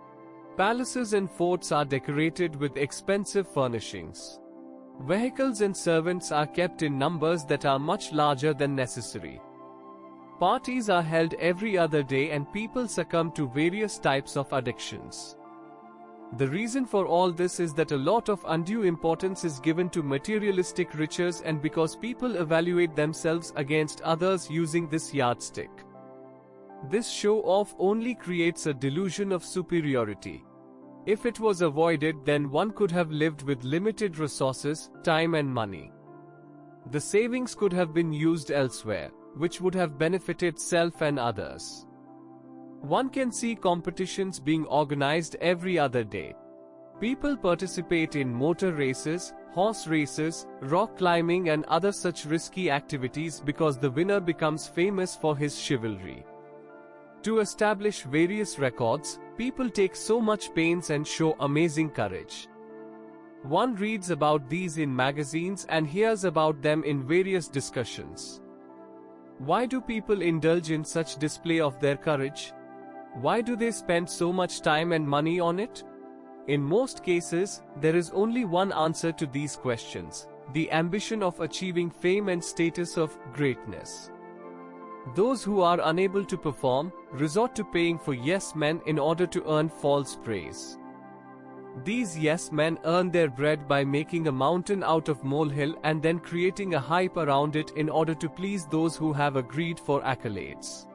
Palaces and forts are decorated with expensive furnishings. Vehicles and servants are kept in numbers that are much larger than necessary. Parties are held every other day and people succumb to various types of addictions. The reason for all this is that a lot of undue importance is given to materialistic riches and because people evaluate themselves against others using this yardstick. This show-off only creates a delusion of superiority. If it was avoided, then one could have lived with limited resources, time and money. The savings could have been used elsewhere, which would have benefited self and others. One can see competitions being organized every other day. People participate in motor races, horse races, rock climbing and other such risky activities because the winner becomes famous for his chivalry. To establish various records, people take so much pains and show amazing courage. One reads about these in magazines and hears about them in various discussions. Why do people indulge in such display of their courage? Why do they spend so much time and money on it? In most cases, there is only one answer to these questions: the ambition of achieving fame and status of greatness. Those who are unable to perform, resort to paying for yes men in order to earn false praise. These yes men earn their bread by making a mountain out of molehill and then creating a hype around it in order to please those who have a greed for accolades.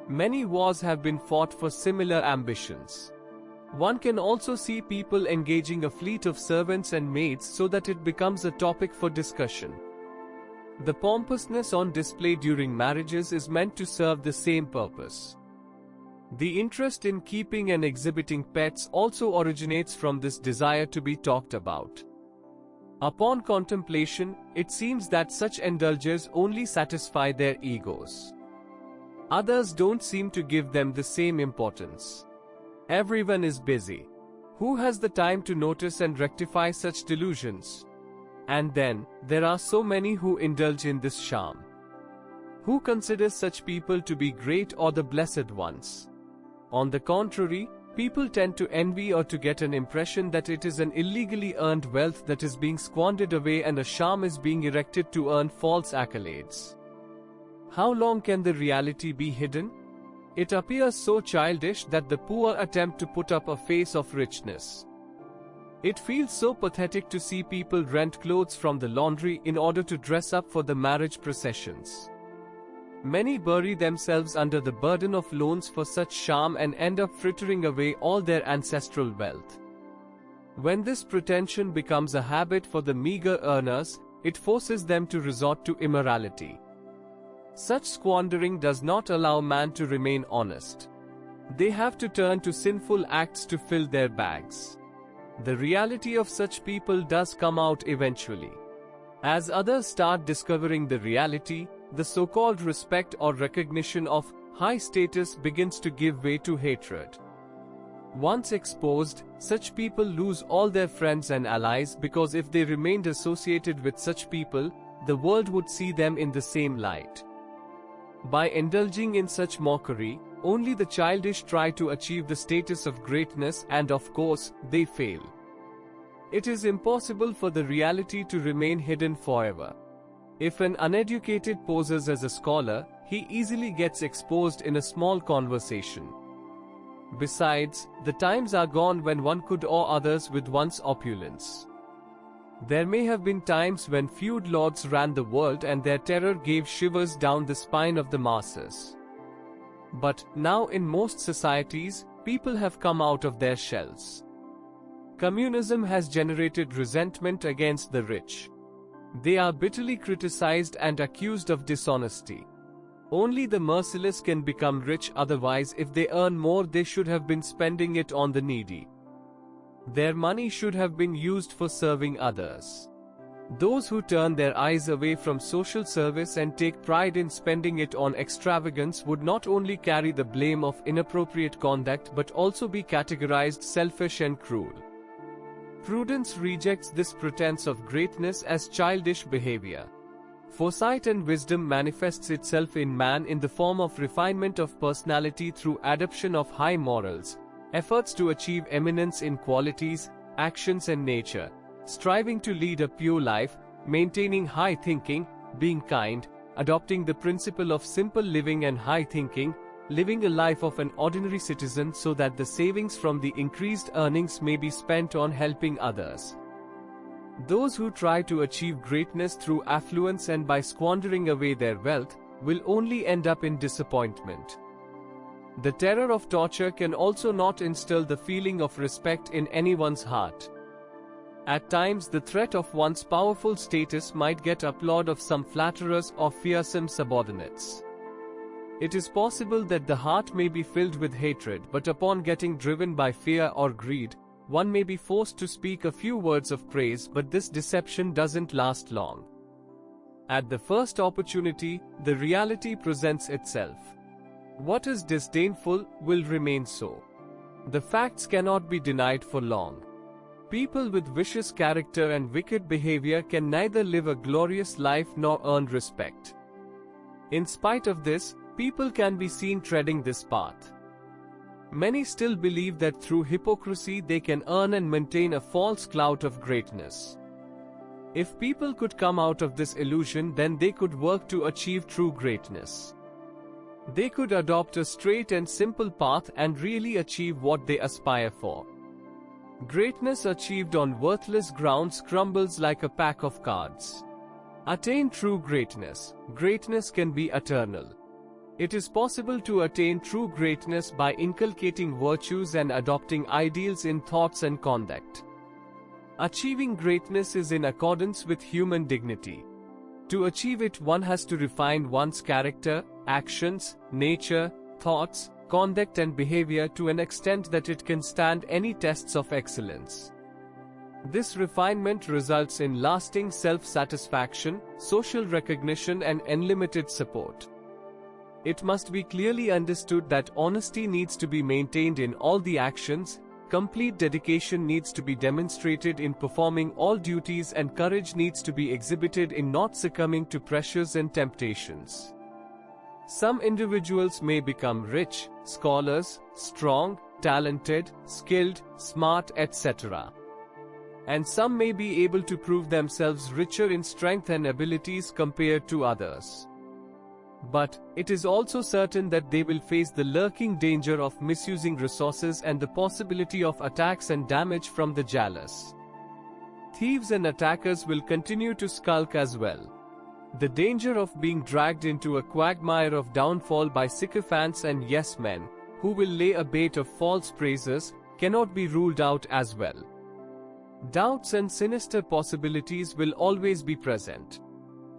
Many wars have been fought for similar ambitions. One can also see people engaging a fleet of servants and maids so that it becomes a topic for discussion. The pompousness on display during marriages is meant to serve the same purpose. The interest in keeping and exhibiting pets also originates from this desire to be talked about. Upon contemplation, it seems that such indulgers only satisfy their egos. Others don't seem to give them the same importance. Everyone is busy. Who has the time to notice and rectify such delusions? And then, there are so many who indulge in this charm. Who considers such people to be great or the blessed ones? On the contrary, people tend to envy or to get an impression that it is an illegally earned wealth that is being squandered away and a charm is being erected to earn false accolades. How long can the reality be hidden? It appears so childish that the poor attempt to put up a face of richness. It feels so pathetic to see people rent clothes from the laundry in order to dress up for the marriage processions. Many bury themselves under the burden of loans for such charm and end up frittering away all their ancestral wealth. When this pretension becomes a habit for the meager earners, it forces them to resort to immorality. Such squandering does not allow man to remain honest. They have to turn to sinful acts to fill their bags. The reality of such people does come out eventually. As others start discovering the reality, the so-called respect or recognition of high status begins to give way to hatred. Once exposed, such people lose all their friends and allies because if they remained associated with such people, the world would see them in the same light. By indulging in such mockery, only the childish try to achieve the status of greatness and of course, they fail. It is impossible for the reality to remain hidden forever. If an uneducated poses as a scholar, he easily gets exposed in a small conversation. Besides, the times are gone when one could awe others with one's opulence. There may have been times when feud lords ran the world and their terror gave shivers down the spine of the masses. But now in most societies, people have come out of their shells. Communism has generated resentment against the rich. They are bitterly criticized and accused of dishonesty. Only the merciless can become rich, otherwise if they earn more they should have been spending it on the needy. Their money should have been used for serving others. Those who turn their eyes away from social service and take pride in spending it on extravagance would not only carry the blame of inappropriate conduct but also be categorized selfish and cruel. Prudence rejects this pretense of greatness as childish behavior. Foresight and wisdom manifests itself in man in the form of refinement of personality through adoption of high morals, efforts to achieve eminence in qualities, actions and nature, striving to lead a pure life, maintaining high thinking, being kind, adopting the principle of simple living and high thinking, living a life of an ordinary citizen so that the savings from the increased earnings may be spent on helping others. Those who try to achieve greatness through affluence and by squandering away their wealth will only end up in disappointment. The terror of torture can also not instill the feeling of respect in anyone's heart. At times the threat of one's powerful status might get applaud of some flatterers or fearsome subordinates. It is possible that the heart may be filled with hatred, but upon getting driven by fear or greed, one may be forced to speak a few words of praise, but this deception doesn't last long. At the first opportunity, the reality presents itself. What is disdainful will remain so. The facts cannot be denied for long. People with vicious character and wicked behavior can neither live a glorious life nor earn respect. In spite of this, people can be seen treading this path. Many still believe that through hypocrisy they can earn and maintain a false clout of greatness. If people could come out of this illusion, then they could work to achieve true greatness. They could adopt a straight and simple path and really achieve what they aspire for. Greatness achieved on worthless grounds crumbles like a pack of cards. Attain true greatness. Greatness can be eternal. It is possible to attain true greatness by inculcating virtues and adopting ideals in thoughts and conduct. Achieving greatness is in accordance with human dignity. To achieve it, one has to refine one's character, actions, nature, thoughts, conduct and behavior to an extent that it can stand any tests of excellence. This refinement results in lasting self-satisfaction, social recognition and unlimited support. It must be clearly understood that honesty needs to be maintained in all the actions, complete dedication needs to be demonstrated in performing all duties, and courage needs to be exhibited in not succumbing to pressures and temptations. Some individuals may become rich, scholars, strong, talented, skilled, smart, etc. And some may be able to prove themselves richer in strength and abilities compared to others. But it is also certain that they will face the lurking danger of misusing resources and the possibility of attacks and damage from the jealous. Thieves and attackers will continue to skulk as well. The danger of being dragged into a quagmire of downfall by sycophants and yes-men, who will lay a bait of false praises, cannot be ruled out as well. Doubts and sinister possibilities will always be present.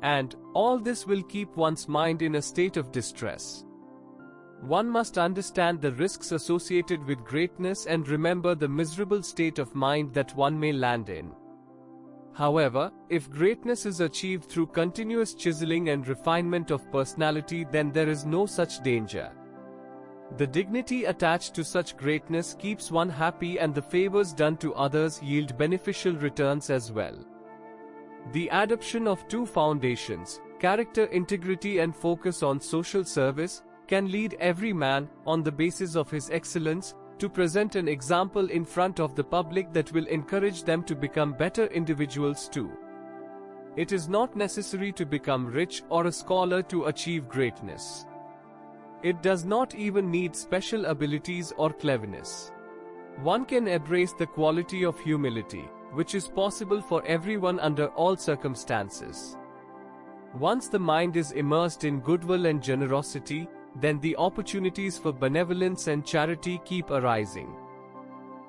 And all this will keep one's mind in a state of distress. One must understand the risks associated with greatness and remember the miserable state of mind that one may land in. However, if greatness is achieved through continuous chiseling and refinement of personality, then there is no such danger. The dignity attached to such greatness keeps one happy, and the favors done to others yield beneficial returns as well. The adoption of two foundations, character integrity and focus on social service, can lead every man, on the basis of his excellence, to present an example in front of the public that will encourage them to become better individuals too. It is not necessary to become rich or a scholar to achieve greatness. It does not even need special abilities or cleverness. One can embrace the quality of humility, which is possible for everyone under all circumstances. Once the mind is immersed in goodwill and generosity, then the opportunities for benevolence and charity keep arising.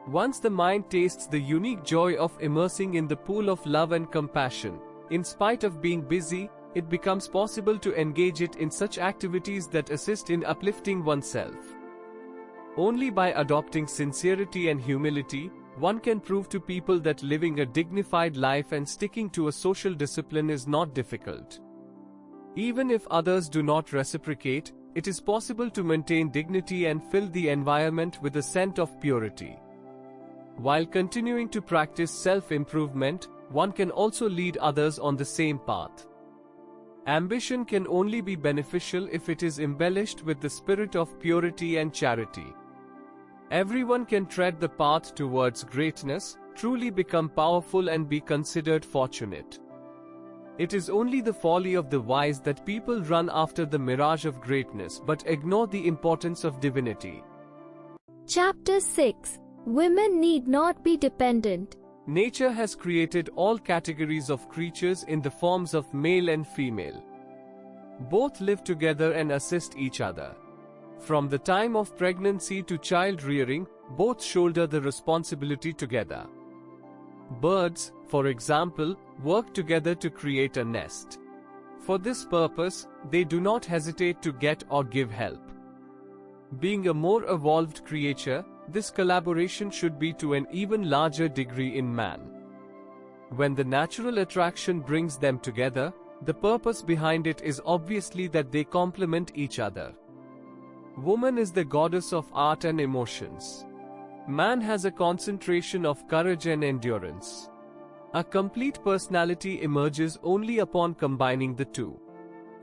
Once the mind tastes the unique joy of immersing in the pool of love and compassion, in spite of being busy, it becomes possible to engage it in such activities that assist in uplifting oneself. Only by adopting sincerity and humility, one can prove to people that living a dignified life and sticking to a social discipline is not difficult. Even if others do not reciprocate, it is possible to maintain dignity and fill the environment with a scent of purity. While continuing to practice self-improvement, one can also lead others on the same path. Ambition can only be beneficial if it is embellished with the spirit of purity and charity. Everyone can tread the path towards greatness, truly become powerful and be considered fortunate. It is only the folly of the wise that people run after the mirage of greatness but ignore the importance of divinity. Chapter 6. Women need not be dependent. Nature has created all categories of creatures in the forms of male and female. Both live together and assist each other. From the time of pregnancy to child rearing, both shoulder the responsibility together. Birds, for example, work together to create a nest. For this purpose, they do not hesitate to get or give help. Being a more evolved creature, this collaboration should be to an even larger degree in man. When the natural attraction brings them together, the purpose behind it is obviously that they complement each other. Woman is the goddess of art and emotions. Man has a concentration of courage and endurance. A complete personality emerges only upon combining the two.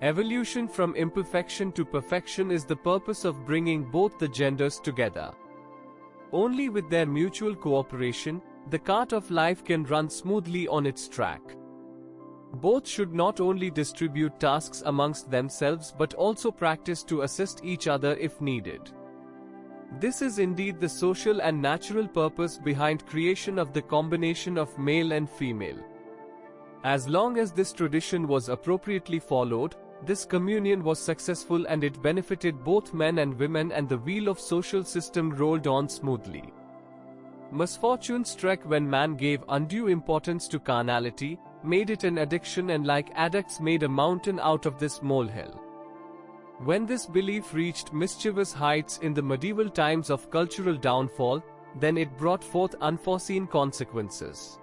Evolution from imperfection to perfection is the purpose of bringing both the genders together. Only with their mutual cooperation, the cart of life can run smoothly on its track. Both should not only distribute tasks amongst themselves but also practice to assist each other if needed. This is indeed the social and natural purpose behind creation of the combination of male and female. As long as this tradition was appropriately followed, this communion was successful and it benefited both men and women, and the wheel of social system rolled on smoothly. Misfortune struck when man gave undue importance to carnality, made it an addiction, and like addicts made a mountain out of this molehill. When this belief reached mischievous heights in the medieval times of cultural downfall, then it brought forth unforeseen consequences.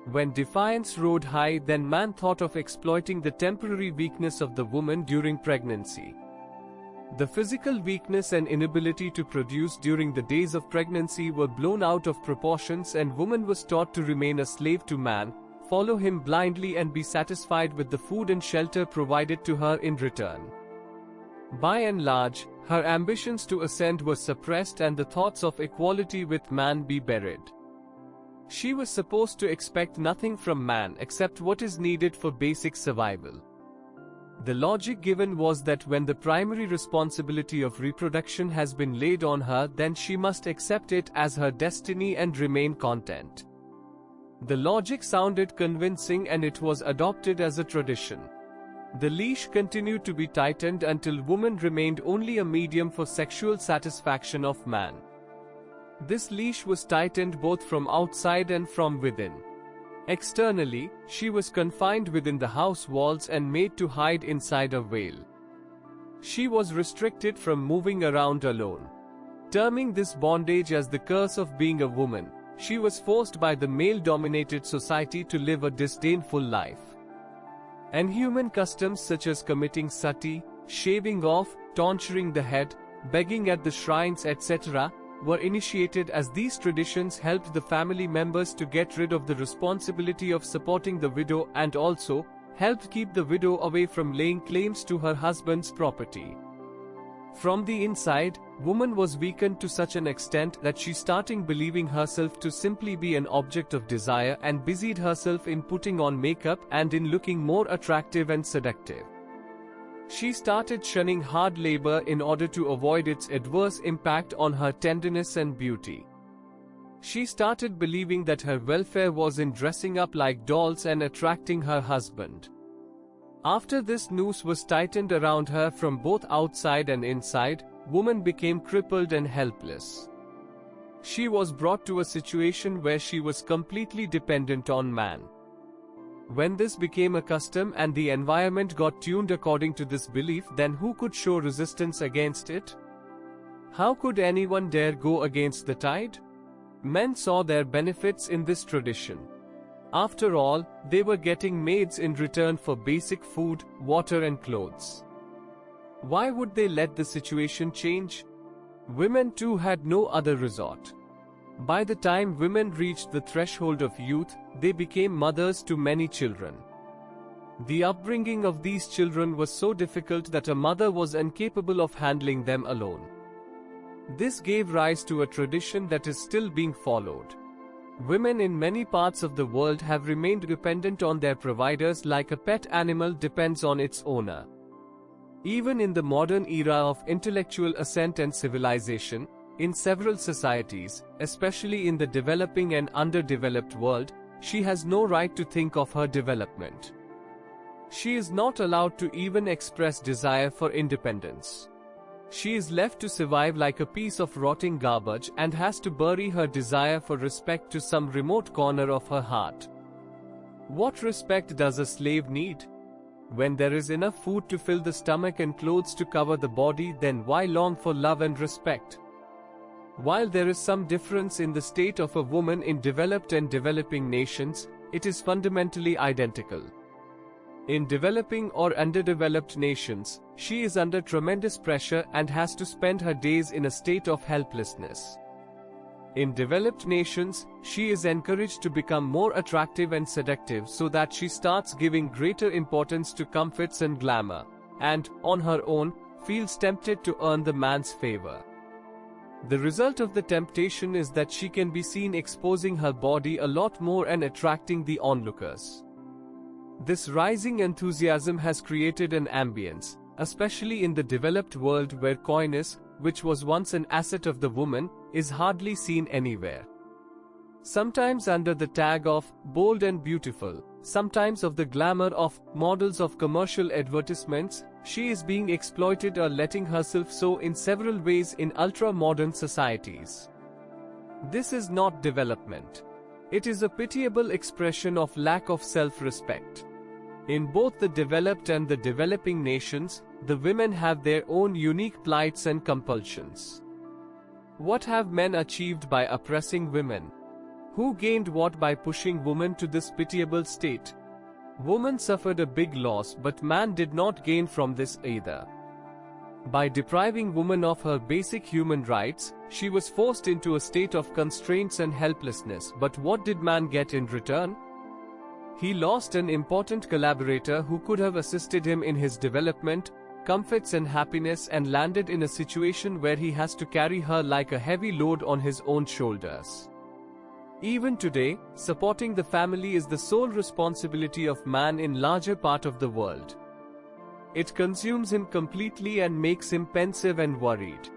When defiance rode high, then man thought of exploiting the temporary weakness of the woman during pregnancy. The physical weakness and inability to produce during the days of pregnancy were blown out of proportions, and woman was taught to remain a slave to man, follow him blindly and be satisfied with the food and shelter provided to her in return. By and large, her ambitions to ascend were suppressed and the thoughts of equality with man be buried. She was supposed to expect nothing from man except what is needed for basic survival. The logic given was that when the primary responsibility of reproduction has been laid on her, then she must accept it as her destiny and remain content. The logic sounded convincing and it was adopted as a tradition. The leash continued to be tightened until woman remained only a medium for sexual satisfaction of man. This leash was tightened both from outside and from within. Externally, she was confined within the house walls and made to hide inside a veil. She was restricted from moving around alone. Terming this bondage as the curse of being a woman, she was forced by the male-dominated society to live a disdainful life. And human customs such as committing sati, shaving off, tonsuring the head, begging at the shrines, etc., were initiated as these traditions helped the family members to get rid of the responsibility of supporting the widow and also helped keep the widow away from laying claims to her husband's property. From the inside, woman was weakened to such an extent that she started believing herself to simply be an object of desire and busied herself in putting on makeup and in looking more attractive and seductive. She started shunning hard labor in order to avoid its adverse impact on her tenderness and beauty. She started believing that her welfare was in dressing up like dolls and attracting her husband. After this noose was tightened around her from both outside and inside, woman became crippled and helpless. She was brought to a situation where she was completely dependent on man. When this became a custom and the environment got tuned according to this belief, then who could show resistance against it? How could anyone dare go against the tide? Men saw their benefits in this tradition. After all, they were getting maids in return for basic food, water and clothes. Why would they let the situation change? Women too had no other resort. By the time women reached the threshold of youth, they became mothers to many children. The upbringing of these children was so difficult that a mother was incapable of handling them alone. This gave rise to a tradition that is still being followed. Women in many parts of the world have remained dependent on their providers like a pet animal depends on its owner. Even in the modern era of intellectual ascent and civilization, in several societies, especially in the developing and underdeveloped world, she has no right to think of her development. She is not allowed to even express desire for independence. She is left to survive like a piece of rotting garbage and has to bury her desire for respect to some remote corner of her heart. What respect does a slave need? When there is enough food to fill the stomach and clothes to cover the body, then why long for love and respect? While there is some difference in the state of a woman in developed and developing nations, it is fundamentally identical. In developing or underdeveloped nations, she is under tremendous pressure and has to spend her days in a state of helplessness. In developed nations, she is encouraged to become more attractive and seductive so that she starts giving greater importance to comforts and glamour, and, on her own, feels tempted to earn the man's favor. The result of the temptation is that she can be seen exposing her body a lot more and attracting the onlookers. This rising enthusiasm has created an ambience, especially in the developed world where coyness, which was once an asset of the woman, is hardly seen anywhere. Sometimes under the tag of bold and beautiful, sometimes of the glamour of models of commercial advertisements, she is being exploited or letting herself so in several ways in ultra-modern societies. This is not development. It is a pitiable expression of lack of self-respect. In both the developed and the developing nations, the women have their own unique plights and compulsions. What have men achieved by oppressing women? Who gained what by pushing women to this pitiable state? Woman suffered a big loss, but man did not gain from this either. By depriving woman of her basic human rights, she was forced into a state of constraints and helplessness, but what did man get in return? He lost an important collaborator who could have assisted him in his development, comforts and happiness, and landed in a situation where he has to carry her like a heavy load on his own shoulders. Even today, supporting the family is the sole responsibility of man in larger part of the world. It consumes him completely and makes him pensive and worried.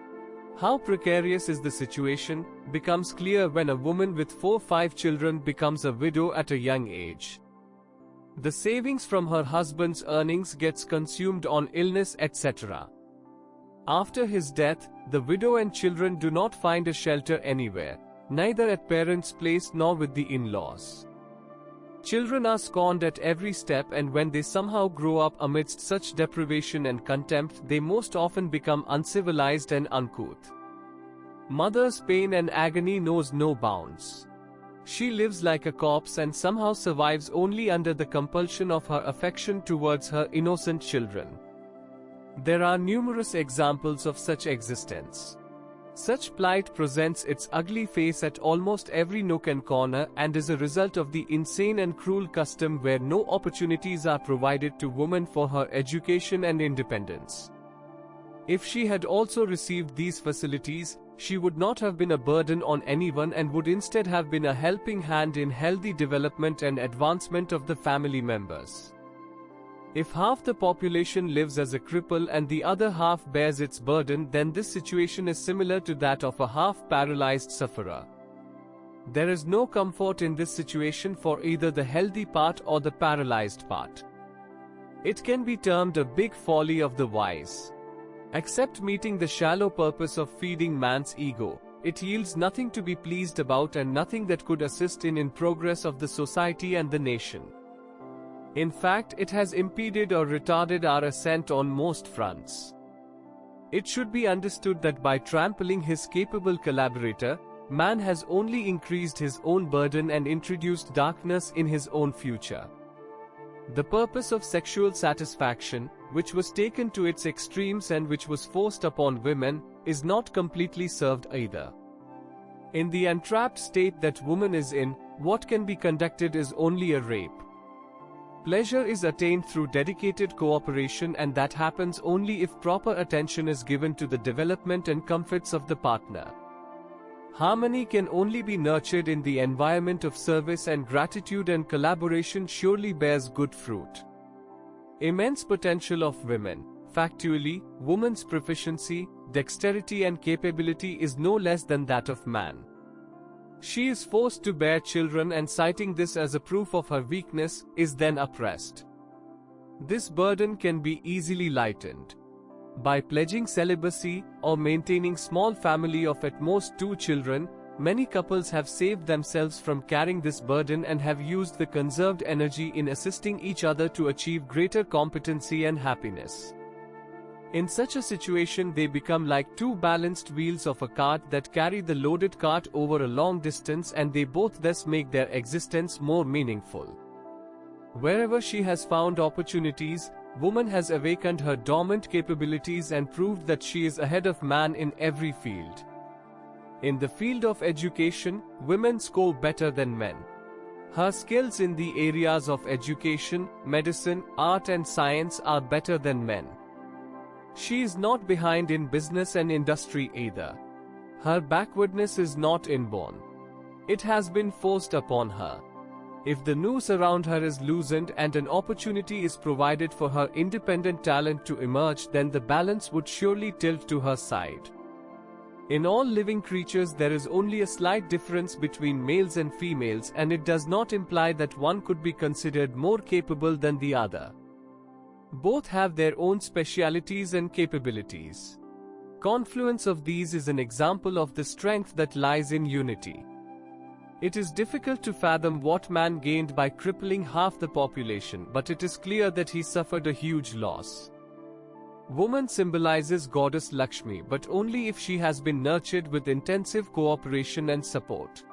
How precarious is the situation becomes clear when a woman with 4-5 children becomes a widow at a young age. The savings from her husband's earnings gets consumed on illness, etc. After his death, the widow and children do not find a shelter anywhere, neither at parents' place nor with the in-laws. Children are scorned at every step, and when they somehow grow up amidst such deprivation and contempt, they most often become uncivilized and uncouth. Mother's pain and agony knows no bounds. She lives like a corpse and somehow survives only under the compulsion of her affection towards her innocent children. There are numerous examples of such existence. Such plight presents its ugly face at almost every nook and corner and is a result of the insane and cruel custom where no opportunities are provided to women for her education and independence. If she had also received these facilities, she would not have been a burden on anyone and would instead have been a helping hand in healthy development and advancement of the family members. If half the population lives as a cripple and the other half bears its burden, then this situation is similar to that of a half-paralyzed sufferer. There is no comfort in this situation for either the healthy part or the paralyzed part. It can be termed a big folly of the wise. Except meeting the shallow purpose of feeding man's ego, it yields nothing to be pleased about and nothing that could assist in progress of the society and the nation. In fact, it has impeded or retarded our ascent on most fronts. It should be understood that by trampling his capable collaborator, man has only increased his own burden and introduced darkness in his own future. The purpose of sexual satisfaction, which was taken to its extremes and which was forced upon women, is not completely served either. In the entrapped state that woman is in, what can be conducted is only a rape. Pleasure is attained through dedicated cooperation, and that happens only if proper attention is given to the development and comforts of the partner. Harmony can only be nurtured in the environment of service, and gratitude and collaboration surely bears good fruit. Immense potential of women. Factually, woman's proficiency, dexterity and capability is no less than that of man. She is forced to bear children, and citing this as a proof of her weakness, is then oppressed. This burden can be easily lightened. By pledging celibacy, or maintaining small family of at most 2 children, many couples have saved themselves from carrying this burden and have used the conserved energy in assisting each other to achieve greater competency and happiness. In such a situation, they become like 2 balanced wheels of a cart that carry the loaded cart over a long distance, and they both thus make their existence more meaningful. Wherever she has found opportunities, woman has awakened her dormant capabilities and proved that she is ahead of man in every field. In the field of education, women score better than men. Her skills in the areas of education, medicine, art and science are better than men. She is not behind in business and industry either. Her backwardness is not inborn. It has been forced upon her. If the noose around her is loosened and an opportunity is provided for her independent talent to emerge, then the balance would surely tilt to her side. In all living creatures there is only a slight difference between males and females, and it does not imply that one could be considered more capable than the other. Both have their own specialities and capabilities. Confluence of these is an example of the strength that lies in unity. It is difficult to fathom what man gained by crippling half the population, but it is clear that he suffered a huge loss. Woman symbolizes goddess Lakshmi, but only if she has been nurtured with intensive cooperation and support.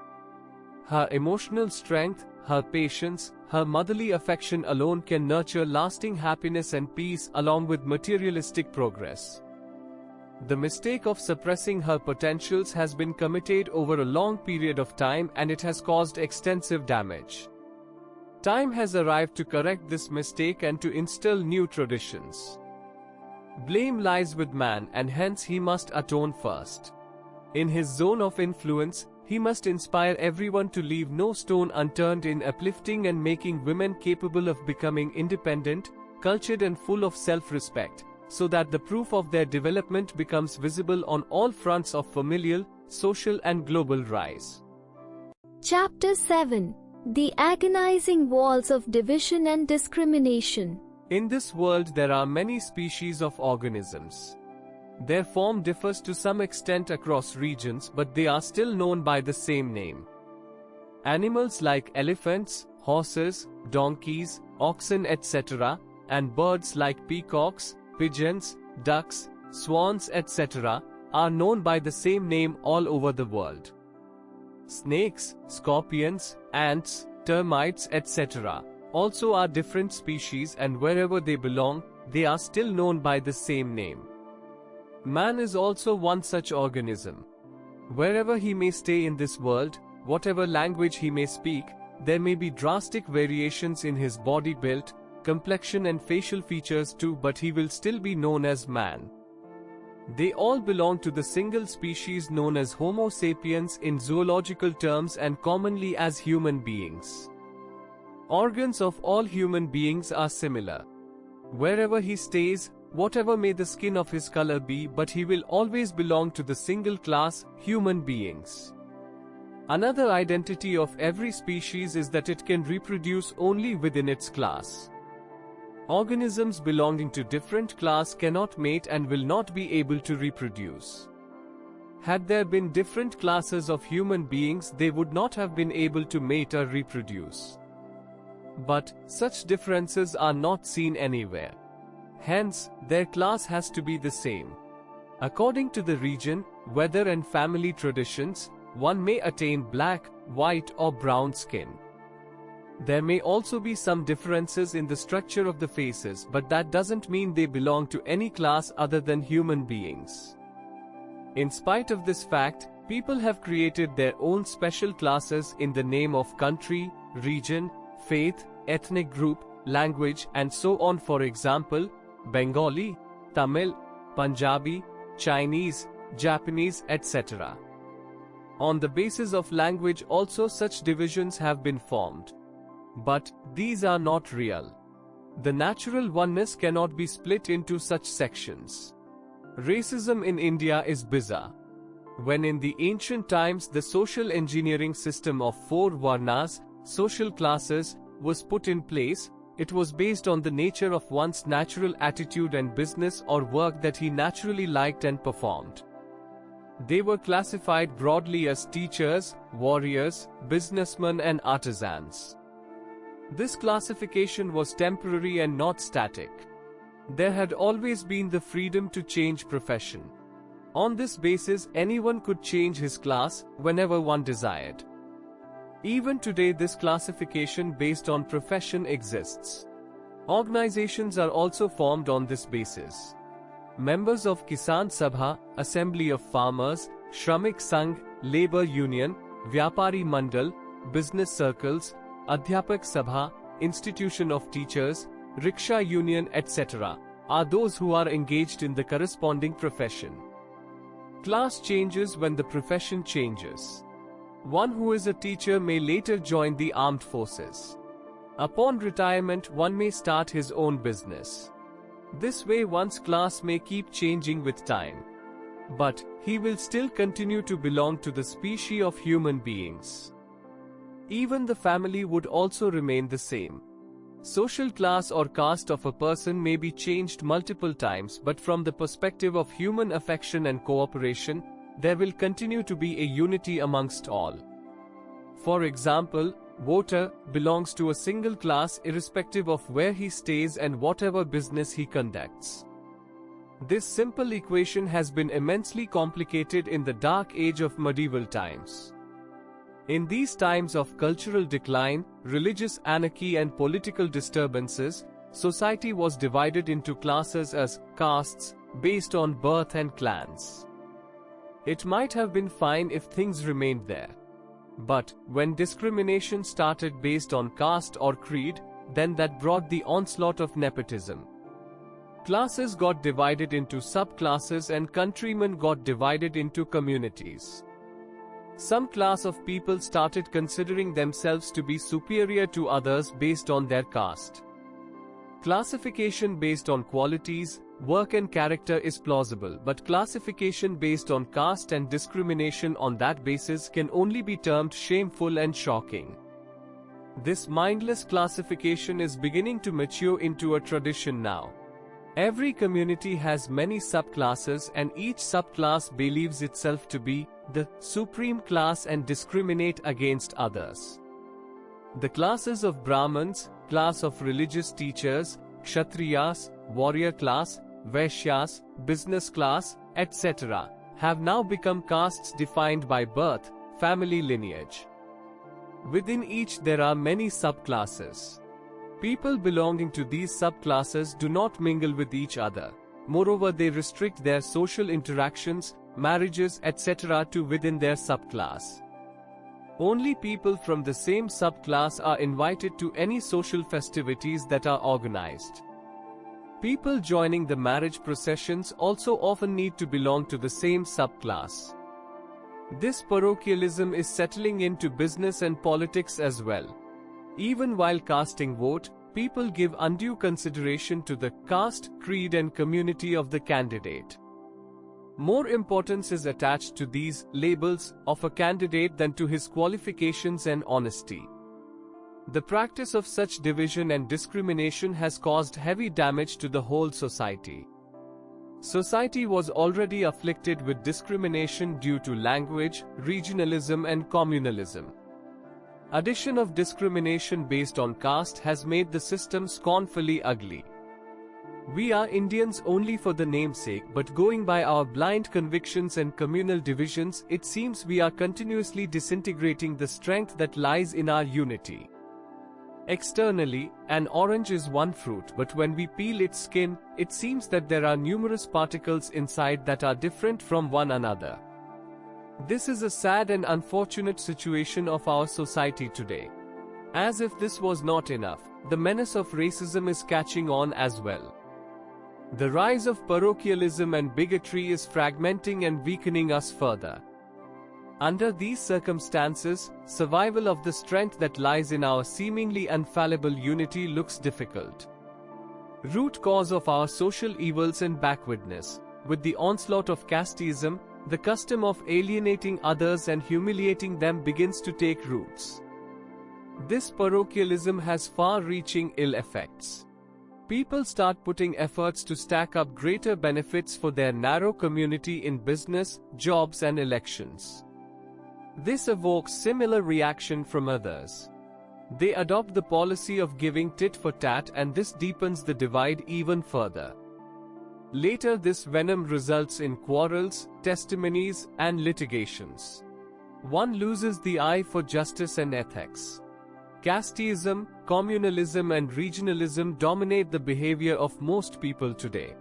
Her emotional strength, her patience, her motherly affection alone can nurture lasting happiness and peace along with materialistic progress. The mistake of suppressing her potentials has been committed over a long period of time, and it has caused extensive damage. Time has arrived to correct this mistake and to instill new traditions. Blame lies with man, and hence he must atone first. In his zone of influence, he must inspire everyone to leave no stone unturned in uplifting and making women capable of becoming independent, cultured and full of self-respect, so that the proof of their development becomes visible on all fronts of familial, social and global rise. Chapter 7. The Agonizing Walls of Division and Discrimination. In this world there are many species of organisms. Their form differs to some extent across regions, but they are still known by the same name. Animals like elephants, horses, donkeys, oxen etc., and birds like peacocks, pigeons, ducks, swans etc., are known by the same name all over the world. Snakes, scorpions, ants, termites etc. also are different species, and wherever they belong, they are still known by the same name. Man is also one such organism. Wherever he may stay in this world, whatever language he may speak, there may be drastic variations in his body build, complexion and facial features too, but he will still be known as man. They all belong to the single species known as Homo sapiens in zoological terms, and commonly as human beings. Organs of all human beings are similar. Wherever he stays, whatever may the skin of his color be, but he will always belong to the single class, human beings. Another identity of every species is that it can reproduce only within its class. Organisms belonging to different class cannot mate and will not be able to reproduce. Had there been different classes of human beings, they would not have been able to mate or reproduce. But such differences are not seen anywhere. Hence, their class has to be the same. According to the region, weather and family traditions, one may attain black, white or brown skin. There may also be some differences in the structure of the faces, but that doesn't mean they belong to any class other than human beings. In spite of this fact, people have created their own special classes in the name of country, region, faith, ethnic group, language, and so on. For example, Bengali, Tamil, Punjabi, Chinese, Japanese, etc. On the basis of language also such divisions have been formed. But these are not real. The natural oneness cannot be split into such sections. Racism in India is bizarre. When in the ancient times the social engineering system of 4 varnas, social classes, was put in place, it was based on the nature of one's natural attitude and business or work that he naturally liked and performed. They were classified broadly as teachers, warriors, businessmen and artisans. This classification was temporary and not static. There had always been the freedom to change profession. On this basis, anyone could change his class whenever one desired. Even today, this classification based on profession exists. Organizations are also formed on this basis. Members of Kisan Sabha, Assembly of Farmers, Shramik Sangh, Labor Union, Vyapari Mandal, Business Circles, Adhyapak Sabha, Institution of Teachers, Rickshaw Union, etc. are those who are engaged in the corresponding profession. Class changes when the profession changes. One who is a teacher may later join the armed forces. Upon retirement, one may start his own business. This way one's class may keep changing with time. But he will still continue to belong to the species of human beings. Even the family would also remain the same. Social class or caste of a person may be changed multiple times, but from the perspective of human affection and cooperation, there will continue to be a unity amongst all. For example, voter belongs to a single class irrespective of where he stays and whatever business he conducts. This simple equation has been immensely complicated in the dark age of medieval times. In these times of cultural decline, religious anarchy and political disturbances, society was divided into classes as castes based on birth and clans. It might have been fine if things remained there. But when discrimination started based on caste or creed, then that brought the onslaught of nepotism. Classes got divided into subclasses and countrymen got divided into communities. Some class of people started considering themselves to be superior to others based on their caste. Classification based on qualities, work and character is plausible, but classification based on caste and discrimination on that basis can only be termed shameful and shocking. This mindless classification is beginning to mature into a tradition now. Every community has many subclasses and each subclass believes itself to be the supreme class and discriminate against others. The classes of Brahmins, class of religious teachers, Kshatriyas, warrior class, Vaishyas, business class, etc. have now become castes defined by birth, family lineage. Within each there are many subclasses. People belonging to these subclasses do not mingle with each other. Moreover, they restrict their social interactions, marriages, etc. to within their subclass. Only people from the same subclass are invited to any social festivities that are organized. People joining the marriage processions also often need to belong to the same subclass. This parochialism is settling into business and politics as well. Even while casting vote, people give undue consideration to the caste, creed and community of the candidate. More importance is attached to these labels of a candidate than to his qualifications and honesty. The practice of such division and discrimination has caused heavy damage to the whole society. Society was already afflicted with discrimination due to language, regionalism and communalism. Addition of discrimination based on caste has made the system scornfully ugly. We are Indians only for the namesake, but going by our blind convictions and communal divisions, it seems we are continuously disintegrating the strength that lies in our unity. Externally, an orange is one fruit, but when we peel its skin, it seems that there are numerous particles inside that are different from one another. This is a sad and unfortunate situation of our society today. As if this was not enough, the menace of racism is catching on as well. The rise of parochialism and bigotry is fragmenting and weakening us further. Under these circumstances, survival of the strength that lies in our seemingly infallible unity looks difficult. Root cause of our social evils and backwardness, with the onslaught of casteism, the custom of alienating others and humiliating them begins to take roots. This parochialism has far-reaching ill effects. People start putting efforts to stack up greater benefits for their narrow community in business, jobs and elections. This evokes similar reaction from others. They adopt the policy of giving tit for tat, and this deepens the divide even further. Later this venom results in quarrels, testimonies, and litigations. One loses the eye for justice and ethics. Casteism, communalism and regionalism dominate the behavior of most people today.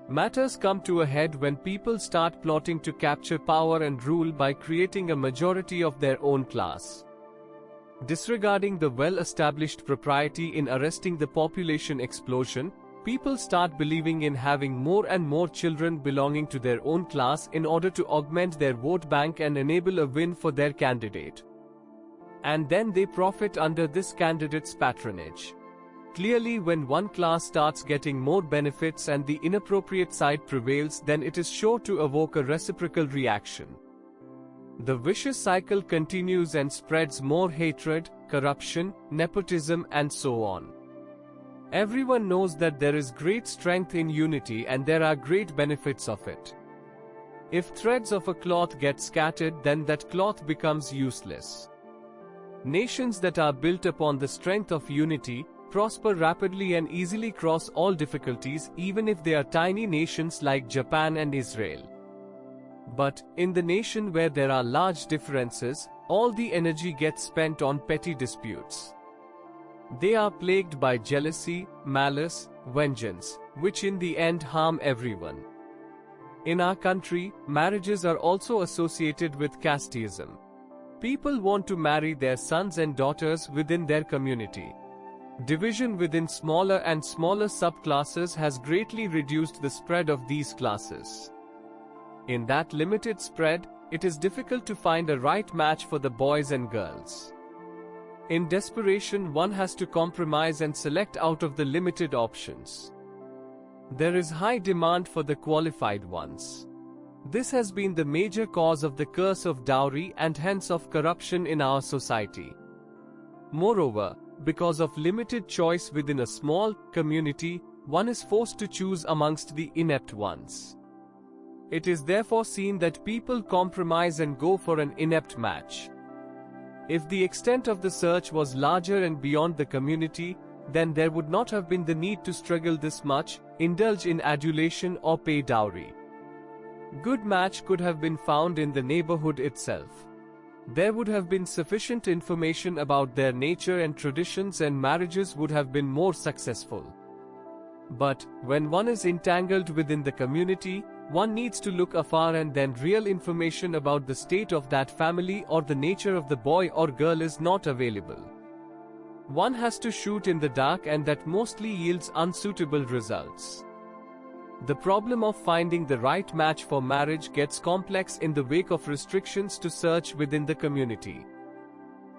Matters come to a head when people start plotting to capture power and rule by creating a majority of their own class. Disregarding the well-established propriety in arresting the population explosion, people start believing in having more and more children belonging to their own class in order to augment their vote bank and enable a win for their candidate. And then they profit under this candidate's patronage. Clearly, when one class starts getting more benefits and the inappropriate side prevails, then it is sure to evoke a reciprocal reaction. The vicious cycle continues and spreads more hatred, corruption, nepotism, and so on. Everyone knows that there is great strength in unity and there are great benefits of it. If threads of a cloth get scattered, then that cloth becomes useless. Nations that are built upon the strength of unity prosper rapidly and easily cross all difficulties, even if they are tiny nations like Japan and Israel. But, in the nation where there are large differences, all the energy gets spent on petty disputes. They are plagued by jealousy, malice, vengeance, which in the end harm everyone. In our country, marriages are also associated with casteism. People want to marry their sons and daughters within their community. Division within smaller and smaller subclasses has greatly reduced the spread of these classes. In that limited spread, it is difficult to find a right match for the boys and girls. In desperation, one has to compromise and select out of the limited options. There is high demand for the qualified ones. This has been the major cause of the curse of dowry and hence of corruption in our society. Moreover, because of limited choice within a small community, one is forced to choose amongst the inept ones. It is therefore seen that people compromise and go for an inept match. If the extent of the search was larger and beyond the community, then there would not have been the need to struggle this much, indulge in adulation or pay dowry. Good match could have been found in the neighborhood itself. There would have been sufficient information about their nature and traditions, and marriages would have been more successful. But, when one is entangled within the community, one needs to look afar, and then real information about the state of that family or the nature of the boy or girl is not available. One has to shoot in the dark, and that mostly yields unsuitable results. The problem of finding the right match for marriage gets complex in the wake of restrictions to search within the community.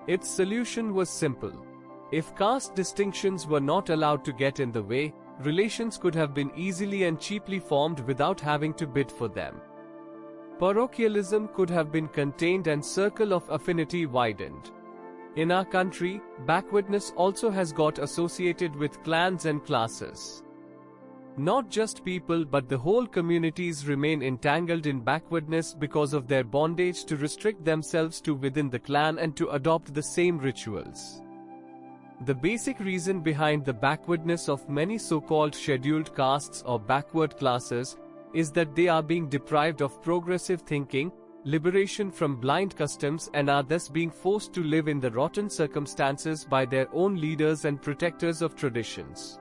Its solution was simple. If caste distinctions were not allowed to get in the way, relations could have been easily and cheaply formed without having to bid for them. Parochialism could have been contained and circle of affinity widened. In our country, backwardness also has got associated with clans and classes. Not just people but the whole communities remain entangled in backwardness because of their bondage to restrict themselves to within the clan and to adopt the same rituals. The basic reason behind the backwardness of many so-called scheduled castes or backward classes is that they are being deprived of progressive thinking, liberation from blind customs, and are thus being forced to live in the rotten circumstances by their own leaders and protectors of traditions.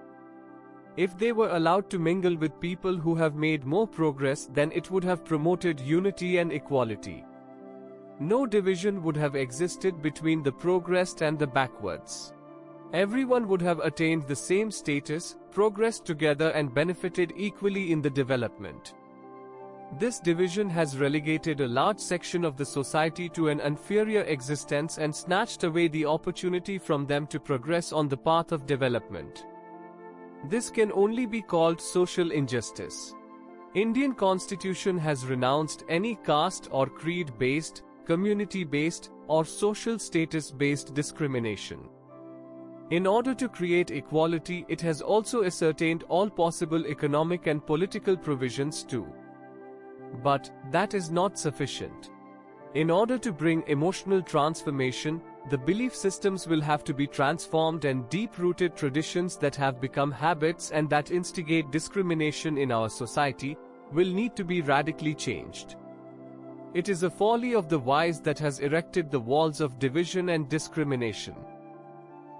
If they were allowed to mingle with people who have made more progress, then it would have promoted unity and equality. No division would have existed between the progressed and the backwards. Everyone would have attained the same status, progressed together and benefited equally in the development. This division has relegated a large section of the society to an inferior existence and snatched away the opportunity from them to progress on the path of development. This can only be called social injustice. Indian Constitution has renounced any caste or creed-based, community-based, or social status-based discrimination. In order to create equality, it has also ascertained all possible economic and political provisions too. But that is not sufficient. In order to bring emotional transformation, the belief systems will have to be transformed, and deep-rooted traditions that have become habits and that instigate discrimination in our society will need to be radically changed. It is a folly of the wise that has erected the walls of division and discrimination.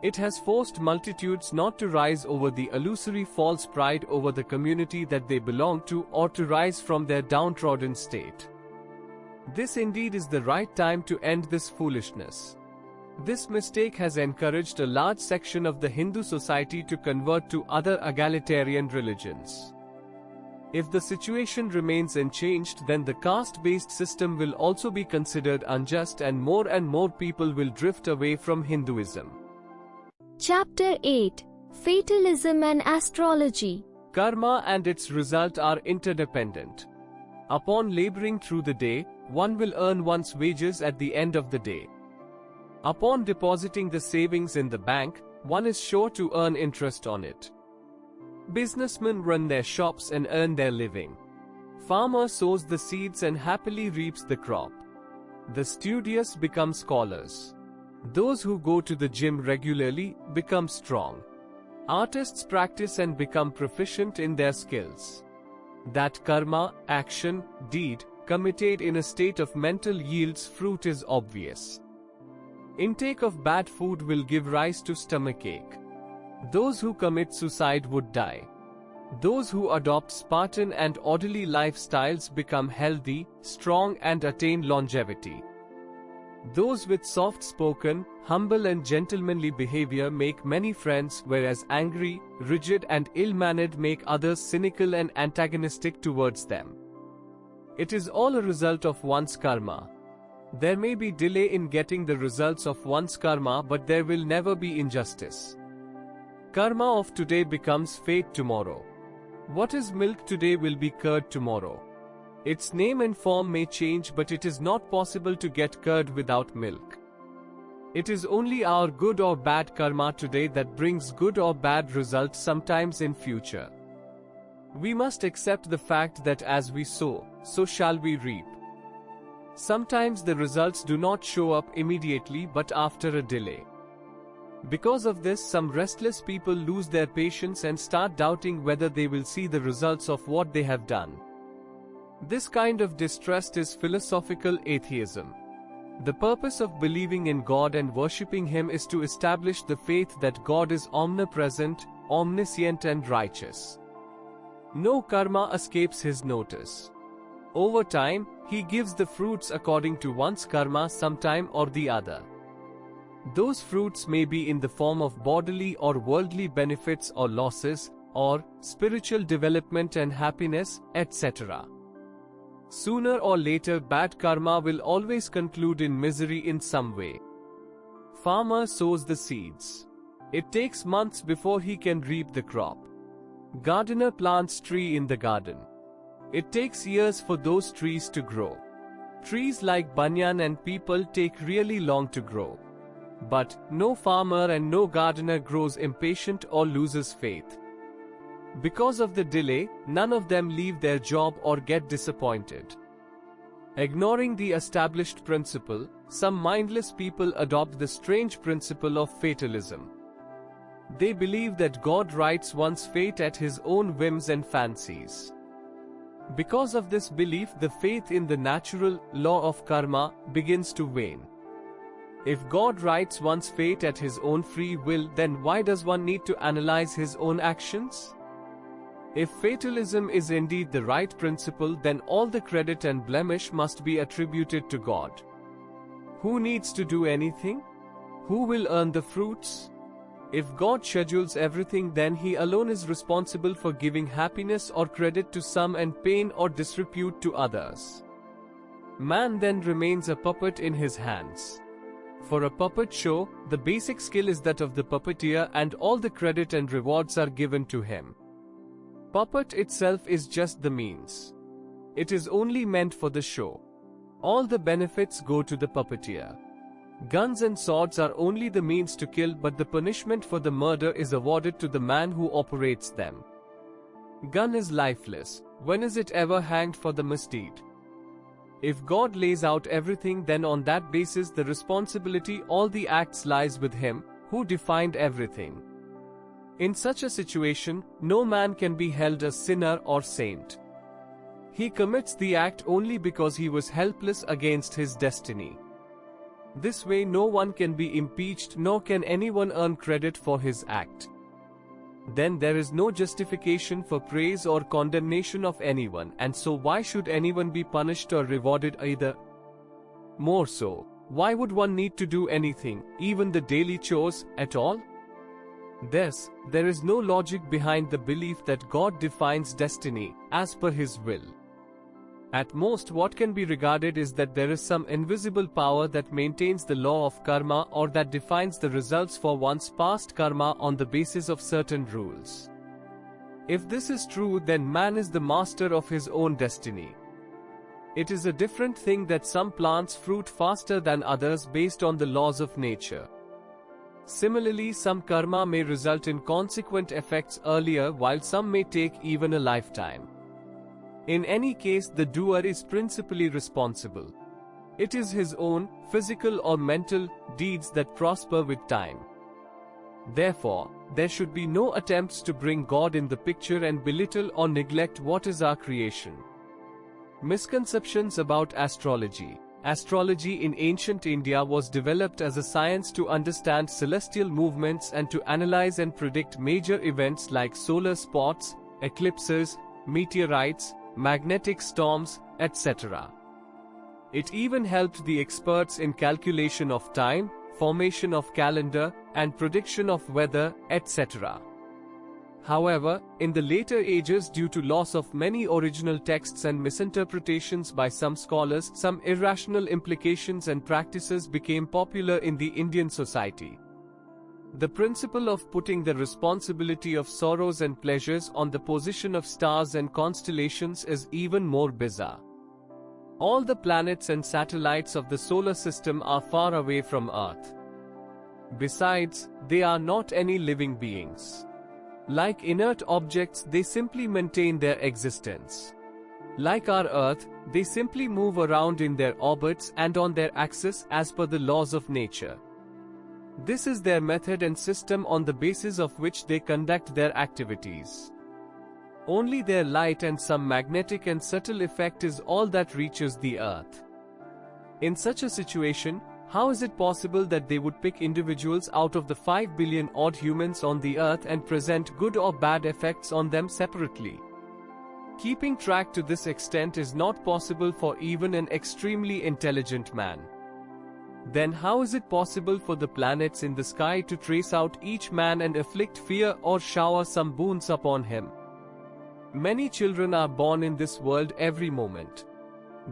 It has forced multitudes not to rise over the illusory false pride over the community that they belong to, or to rise from their downtrodden state. This indeed is the right time to end this foolishness. This mistake has encouraged a large section of the Hindu society to convert to other egalitarian religions. If the situation remains unchanged, then the caste-based system will also be considered unjust, and more people will drift away from Hinduism. Chapter 8: Fatalism and Astrology. Karma and its result are interdependent. Upon laboring through the day, one will earn one's wages at the end of the day. Upon depositing the savings in the bank, one is sure to earn interest on it. Businessmen run their shops and earn their living. Farmer sows the seeds and happily reaps the crop. The studious become scholars. Those who go to the gym regularly become strong. Artists practice and become proficient in their skills. That karma, action, deed, committed in a state of mental yields fruit is obvious. Intake of bad food will give rise to stomachache. Those who commit suicide would die. Those who adopt Spartan and orderly lifestyles become healthy, strong and attain longevity. Those with soft-spoken, humble and gentlemanly behavior make many friends, whereas angry, rigid and ill-mannered make others cynical and antagonistic towards them. It is all a result of one's karma. There may be delay in getting the results of one's karma, but there will never be injustice. Karma of today becomes fate tomorrow. What is milk today will be curd tomorrow. Its name and form may change, but it is not possible to get curd without milk. It is only our good or bad karma today that brings good or bad results sometimes in future. We must accept the fact that as we sow, so shall we reap. Sometimes the results do not show up immediately but after a delay. Because of this, some restless people lose their patience and start doubting whether they will see the results of what they have done. This kind of distrust is philosophical atheism. The purpose of believing in God and worshipping Him is to establish the faith that God is omnipresent, omniscient and righteous. No karma escapes His notice. Over time, He gives the fruits according to one's karma sometime or the other. Those fruits may be in the form of bodily or worldly benefits or losses, or spiritual development and happiness, etc. Sooner or later, bad karma will always conclude in misery in some way. Farmer sows the seeds. It takes months before he can reap the crop. Gardener plants tree in the garden. It takes years for those trees to grow. Trees like banyan and peepal take really long to grow. But no farmer and no gardener grows impatient or loses faith. Because of the delay, none of them leave their job or get disappointed. Ignoring the established principle, some mindless people adopt the strange principle of fatalism. They believe that God writes one's fate at his own whims and fancies. Because of this belief, the faith in the natural law of karma begins to wane. If God writes one's fate at his own free will, then why does one need to analyze his own actions? If fatalism is indeed the right principle, then all the credit and blemish must be attributed to God. Who needs to do anything? Who will earn the fruits? If God schedules everything, then he alone is responsible for giving happiness or credit to some and pain or disrepute to others. Man then remains a puppet in his hands. For a puppet show, the basic skill is that of the puppeteer and all the credit and rewards are given to him. Puppet itself is just the means. It is only meant for the show. All the benefits go to the puppeteer. Guns and swords are only the means to kill, but the punishment for the murder is awarded to the man who operates them. Gun is lifeless. When is it ever hanged for the misdeed? If God lays out everything, then on that basis the responsibility, all the acts lies with him, who defined everything. In such a situation, no man can be held a sinner or saint. He commits the act only because he was helpless against his destiny. This way no one can be impeached, nor can anyone earn credit for his act. Then there is no justification for praise or condemnation of anyone, and so why should anyone be punished or rewarded either? More so, why would one need to do anything, even the daily chores, at all? Thus, there is no logic behind the belief that God defines destiny as per his will. At most, what can be regarded is that there is some invisible power that maintains the law of karma, or that defines the results for one's past karma on the basis of certain rules. If this is true, then man is the master of his own destiny. It is a different thing that some plants fruit faster than others based on the laws of nature. Similarly, some karma may result in consequent effects earlier, while some may take even a lifetime. In any case, the doer is principally responsible. It is his own, physical or mental, deeds that prosper with time. Therefore, there should be no attempts to bring God in the picture and belittle or neglect what is our creation. Misconceptions about astrology. Astrology in ancient India was developed as a science to understand celestial movements and to analyze and predict major events like solar spots, eclipses, meteorites, magnetic storms, etc. It even helped the experts in calculation of time, formation of calendar, and prediction of weather, etc. However, in the later ages, due to loss of many original texts and misinterpretations by some scholars, some irrational implications and practices became popular in the Indian society. The principle of putting the responsibility of sorrows and pleasures on the position of stars and constellations is even more bizarre. All the planets and satellites of the solar system are far away from Earth. Besides, they are not any living beings. Like inert objects, they simply maintain their existence. Like our Earth, they simply move around in their orbits and on their axis as per the laws of nature. This is their method and system on the basis of which they conduct their activities. Only their light and some magnetic and subtle effect is all that reaches the Earth. In such a situation, how is it possible that they would pick individuals out of the 5 billion odd humans on the Earth and present good or bad effects on them separately? Keeping track to this extent is not possible for even an extremely intelligent man. Then how is it possible for the planets in the sky to trace out each man and inflict fear or shower some boons upon him? Many children are born in this world every moment.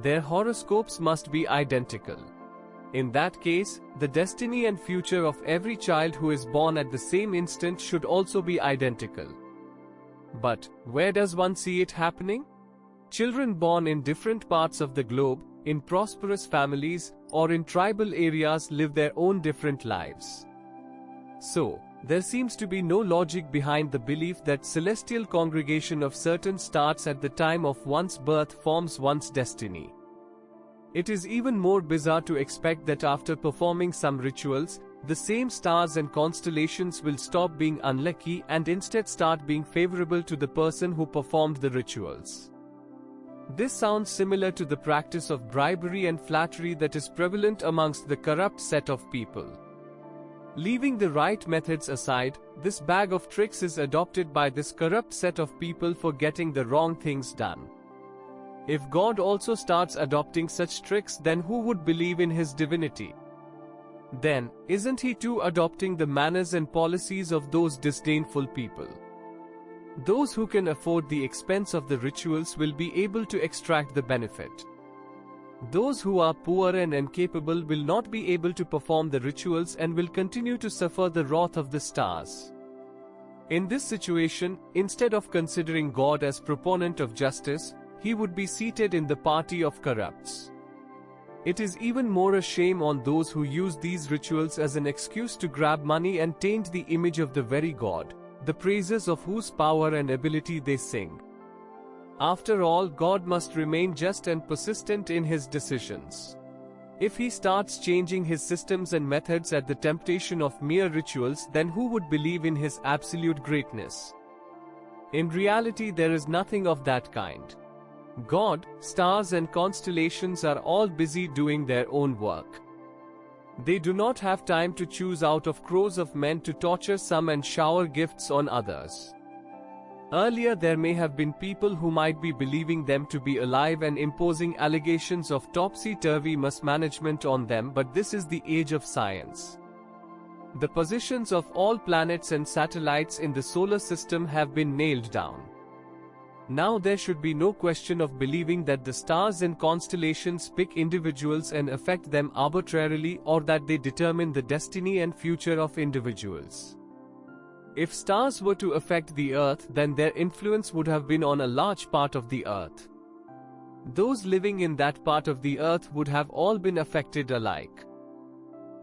Their horoscopes must be identical. In that case, the destiny and future of every child who is born at the same instant should also be identical. But where does one see it happening? Children born in different parts of the globe, in prosperous families, or in tribal areas live their own different lives. So, there seems to be no logic behind the belief that celestial congregation of certain stars at the time of one's birth forms one's destiny. It is even more bizarre to expect that after performing some rituals, the same stars and constellations will stop being unlucky and instead start being favorable to the person who performed the rituals. This sounds similar to the practice of bribery and flattery that is prevalent amongst the corrupt set of people. Leaving the right methods aside, this bag of tricks is adopted by this corrupt set of people for getting the wrong things done. If God also starts adopting such tricks, then who would believe in his divinity? Then, isn't he too adopting the manners and policies of those disdainful people? Those who can afford the expense of the rituals will be able to extract the benefit. Those who are poor and incapable will not be able to perform the rituals and will continue to suffer the wrath of the stars. In this situation, instead of considering God as proponent of justice, he would be seated in the party of corrupts. It is even more a shame on those who use these rituals as an excuse to grab money and taint the image of the very God, the praises of whose power and ability they sing. After all, God must remain just and persistent in his decisions. If he starts changing his systems and methods at the temptation of mere rituals, then who would believe in his absolute greatness? In reality, there is nothing of that kind. God, stars and constellations are all busy doing their own work. They do not have time to choose out of crores of men to torture some and shower gifts on others. Earlier there may have been people who might be believing them to be alive and imposing allegations of topsy-turvy mismanagement on them, but this is the age of science. The positions of all planets and satellites in the solar system have been nailed down. Now there should be no question of believing that the stars and constellations pick individuals and affect them arbitrarily, or that they determine the destiny and future of individuals. If stars were to affect the earth, then their influence would have been on a large part of the earth. Those living in that part of the earth would have all been affected alike.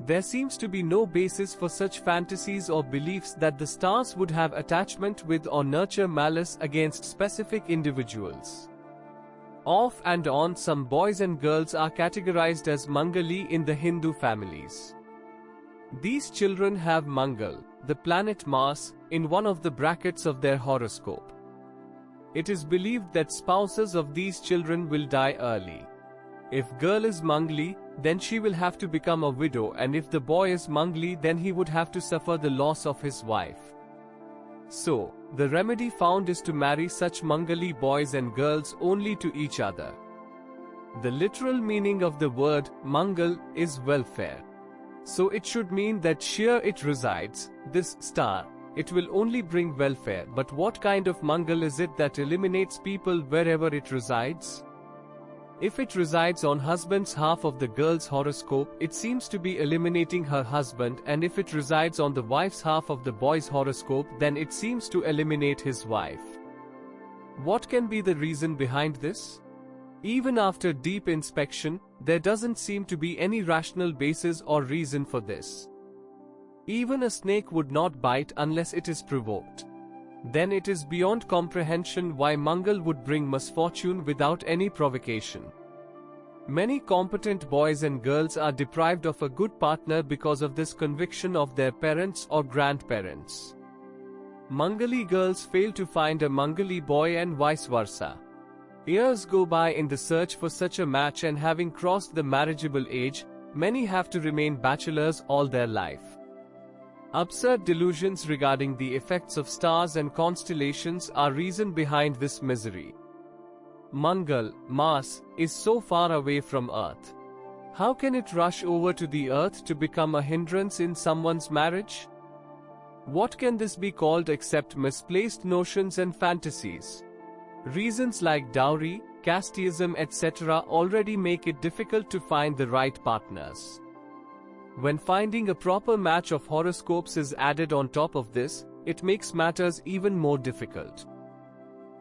There seems to be no basis for such fantasies or beliefs that the stars would have attachment with or nurture malice against specific individuals. Off and on, some boys and girls are categorized as Mangali in the Hindu families. These children have Mangal, the planet Mars, in one of the brackets of their horoscope. It is believed that spouses of these children will die early. If girl is Mangali, then she will have to become a widow, and if the boy is Mangali, then he would have to suffer the loss of his wife. So, the remedy found is to marry such Mangali boys and girls only to each other. The literal meaning of the word Mangal is welfare. So it should mean that where it resides, this star, it will only bring welfare. But what kind of Mangal is it that eliminates people wherever it resides? If it resides on husband's half of the girl's horoscope, it seems to be eliminating her husband, and if it resides on the wife's half of the boy's horoscope, then it seems to eliminate his wife. What can be the reason behind this? Even after deep inspection, there doesn't seem to be any rational basis or reason for this. Even a snake would not bite unless it is provoked. Then it is beyond comprehension why Mangal would bring misfortune without any provocation. Many competent boys and girls are deprived of a good partner because of this conviction of their parents or grandparents. Mangali girls fail to find a Mangali boy and vice versa. Years go by in the search for such a match, and having crossed the marriageable age, many have to remain bachelors all their life. Absurd delusions regarding the effects of stars and constellations are reason behind this misery. Mangal, Mars, is so far away from Earth. How can it rush over to the Earth to become a hindrance in someone's marriage? What can this be called except misplaced notions and fantasies? Reasons like dowry, casteism, etc. already make it difficult to find the right partners. When finding a proper match of horoscopes is added on top of this, it makes matters even more difficult.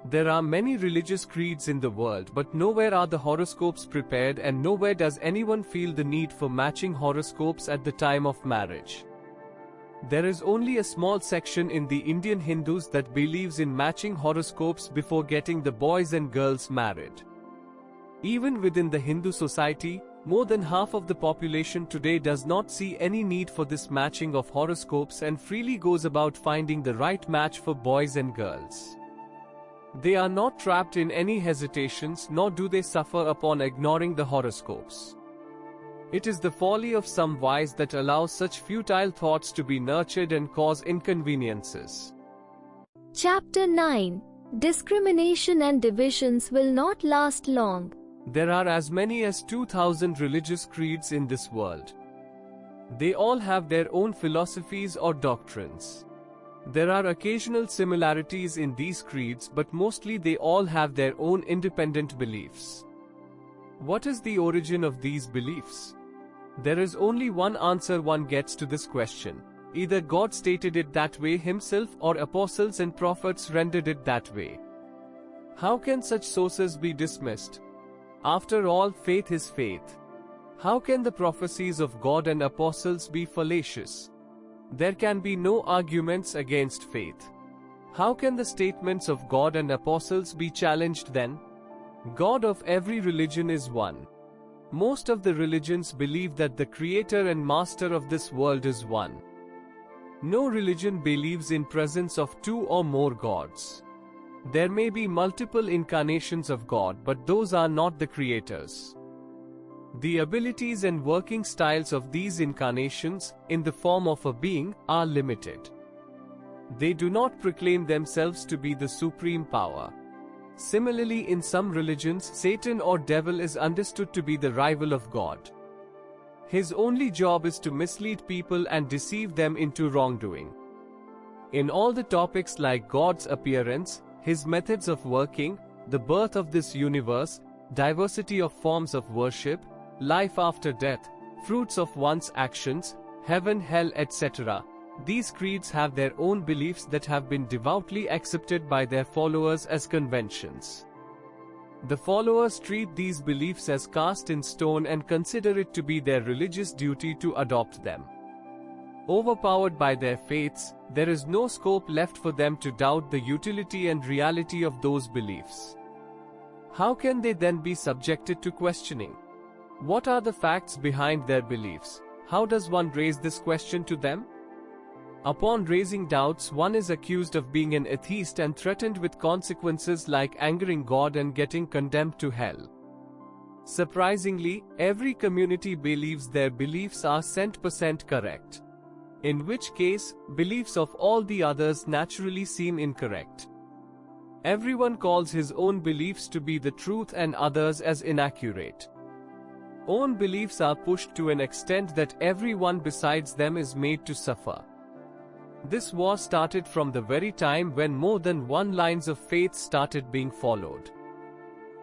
There are many religious creeds in the world, but nowhere are the horoscopes prepared, and nowhere does anyone feel the need for matching horoscopes at the time of marriage. There is only a small section in the Indian Hindus that believes in matching horoscopes before getting the boys and girls married. Even within the Hindu society, more than half of the population today does not see any need for this matching of horoscopes and freely goes about finding the right match for boys and girls. They are not trapped in any hesitations, nor do they suffer upon ignoring the horoscopes. It is the folly of some wise that allows such futile thoughts to be nurtured and cause inconveniences. Chapter 9. Discrimination and divisions will not last long. There are as many as 2,000 religious creeds in this world. They all have their own philosophies or doctrines. There are occasional similarities in these creeds, but mostly they all have their own independent beliefs. What is the origin of these beliefs? There is only one answer one gets to this question. Either God stated it that way himself, or apostles and prophets rendered it that way. How can such sources be dismissed? After all, faith is faith. How can the prophecies of God and apostles be fallacious? There can be no arguments against faith. How can the statements of God and apostles be challenged then? God of every religion is one. Most of the religions believe that the creator and master of this world is one. No religion believes in presence of two or more gods. There may be multiple incarnations of God, but those are not the creators. The abilities and working styles of these incarnations, in the form of a being, are limited. They do not proclaim themselves to be the supreme power. Similarly, in some religions, Satan or devil is understood to be the rival of God. His only job is to mislead people and deceive them into wrongdoing. In all the topics like God's appearance, his methods of working, the birth of this universe, diversity of forms of worship, life after death, fruits of one's actions, heaven, hell, etc., these creeds have their own beliefs that have been devoutly accepted by their followers as conventions. The followers treat these beliefs as cast in stone and consider it to be their religious duty to adopt them. Overpowered by their faiths, there is no scope left for them to doubt the utility and reality of those beliefs. How can they then be subjected to questioning? What are the facts behind their beliefs? How does one raise this question to them? Upon raising doubts, one is accused of being an atheist and threatened with consequences like angering God and getting condemned to hell. Surprisingly, every community believes their beliefs are 100% correct. In which case, beliefs of all the others naturally seem incorrect. Everyone calls his own beliefs to be the truth and others as inaccurate. Own beliefs are pushed to an extent that everyone besides them is made to suffer. This war started from the very time when more than one lines of faith started being followed.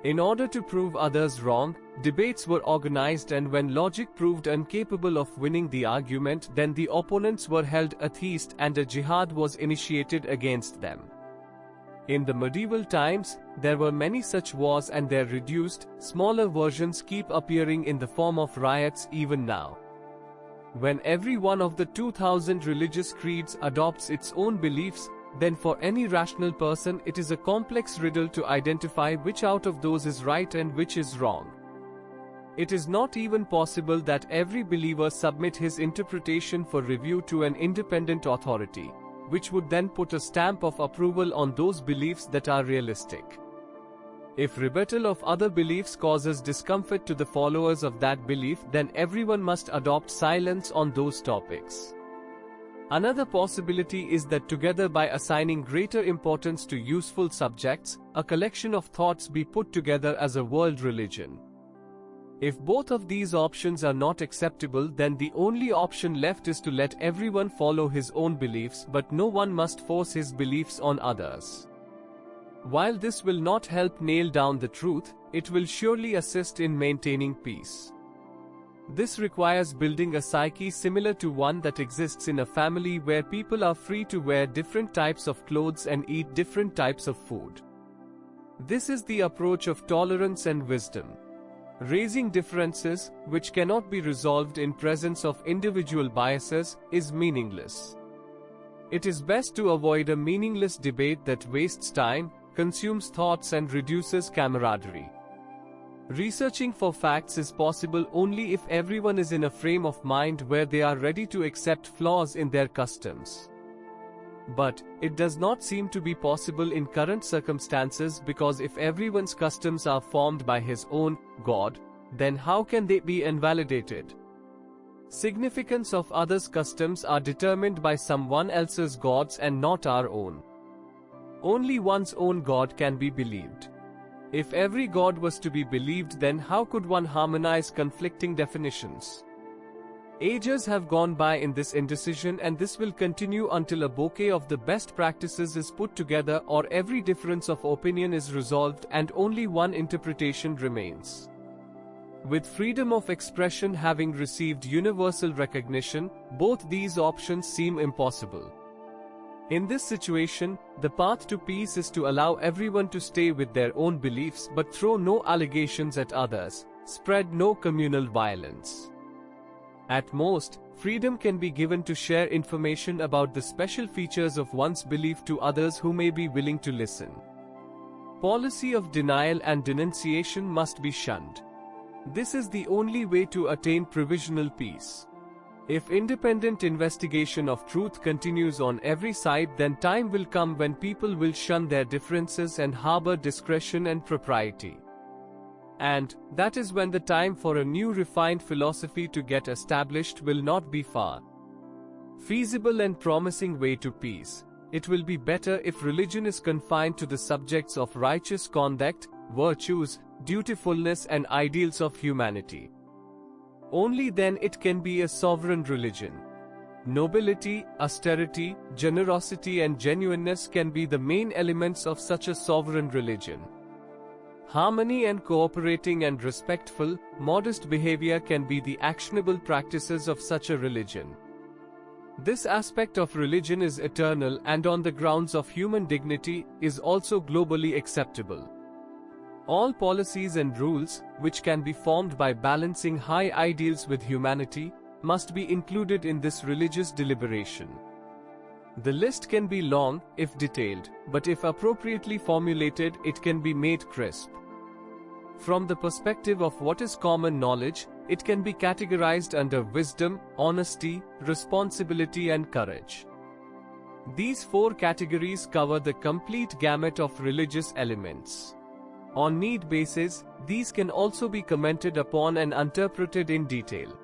In order to prove others wrong, debates were organized, and when logic proved incapable of winning the argument, then the opponents were held atheist and a jihad was initiated against them. In the medieval times, there were many such wars, and their reduced, smaller versions keep appearing in the form of riots even now. When every one of the 2,000 religious creeds adopts its own beliefs, then for any rational person it is a complex riddle to identify which out of those is right and which is wrong. It is not even possible that every believer submit his interpretation for review to an independent authority, which would then put a stamp of approval on those beliefs that are realistic. If rebuttal of other beliefs causes discomfort to the followers of that belief, then everyone must adopt silence on those topics. Another possibility is that together, by assigning greater importance to useful subjects, a collection of thoughts be put together as a world religion. If both of these options are not acceptable, then the only option left is to let everyone follow his own beliefs, but no one must force his beliefs on others. While this will not help nail down the truth, it will surely assist in maintaining peace. This requires building a psyche similar to one that exists in a family where people are free to wear different types of clothes and eat different types of food. This is the approach of tolerance and wisdom. Raising differences, which cannot be resolved in presence of individual biases, is meaningless. It is best to avoid a meaningless debate that wastes time, consumes thoughts and reduces camaraderie. Researching for facts is possible only if everyone is in a frame of mind where they are ready to accept flaws in their customs. But it does not seem to be possible in current circumstances, because if everyone's customs are formed by his own God, then how can they be invalidated? Significance of others' customs are determined by someone else's gods and not our own. Only one's own God can be believed. If every god was to be believed, then how could one harmonize conflicting definitions? Ages have gone by in this indecision, and this will continue until a bouquet of the best practices is put together, or every difference of opinion is resolved and only one interpretation remains. With freedom of expression having received universal recognition, both these options seem impossible. In this situation, the path to peace is to allow everyone to stay with their own beliefs but throw no allegations at others, spread no communal violence. At most, freedom can be given to share information about the special features of one's belief to others who may be willing to listen. Policy of denial and denunciation must be shunned. This is the only way to attain provisional peace. If independent investigation of truth continues on every side, then time will come when people will shun their differences and harbor discretion and propriety. And that is when the time for a new refined philosophy to get established will not be far. Feasible and promising way to peace. It will be better if religion is confined to the subjects of righteous conduct, virtues, dutifulness and ideals of humanity. Only then it can be a sovereign religion. Nobility, austerity, generosity and genuineness can be the main elements of such a sovereign religion. Harmony and cooperating and respectful, modest behavior can be the actionable practices of such a religion. This aspect of religion is eternal and on the grounds of human dignity, is also globally acceptable. All policies and rules, which can be formed by balancing high ideals with humanity, must be included in this religious deliberation. The list can be long, if detailed, but if appropriately formulated, it can be made crisp. From the perspective of what is common knowledge, it can be categorized under wisdom, honesty, responsibility and courage. These four categories cover the complete gamut of religious elements. On need basis, these can also be commented upon and interpreted in detail.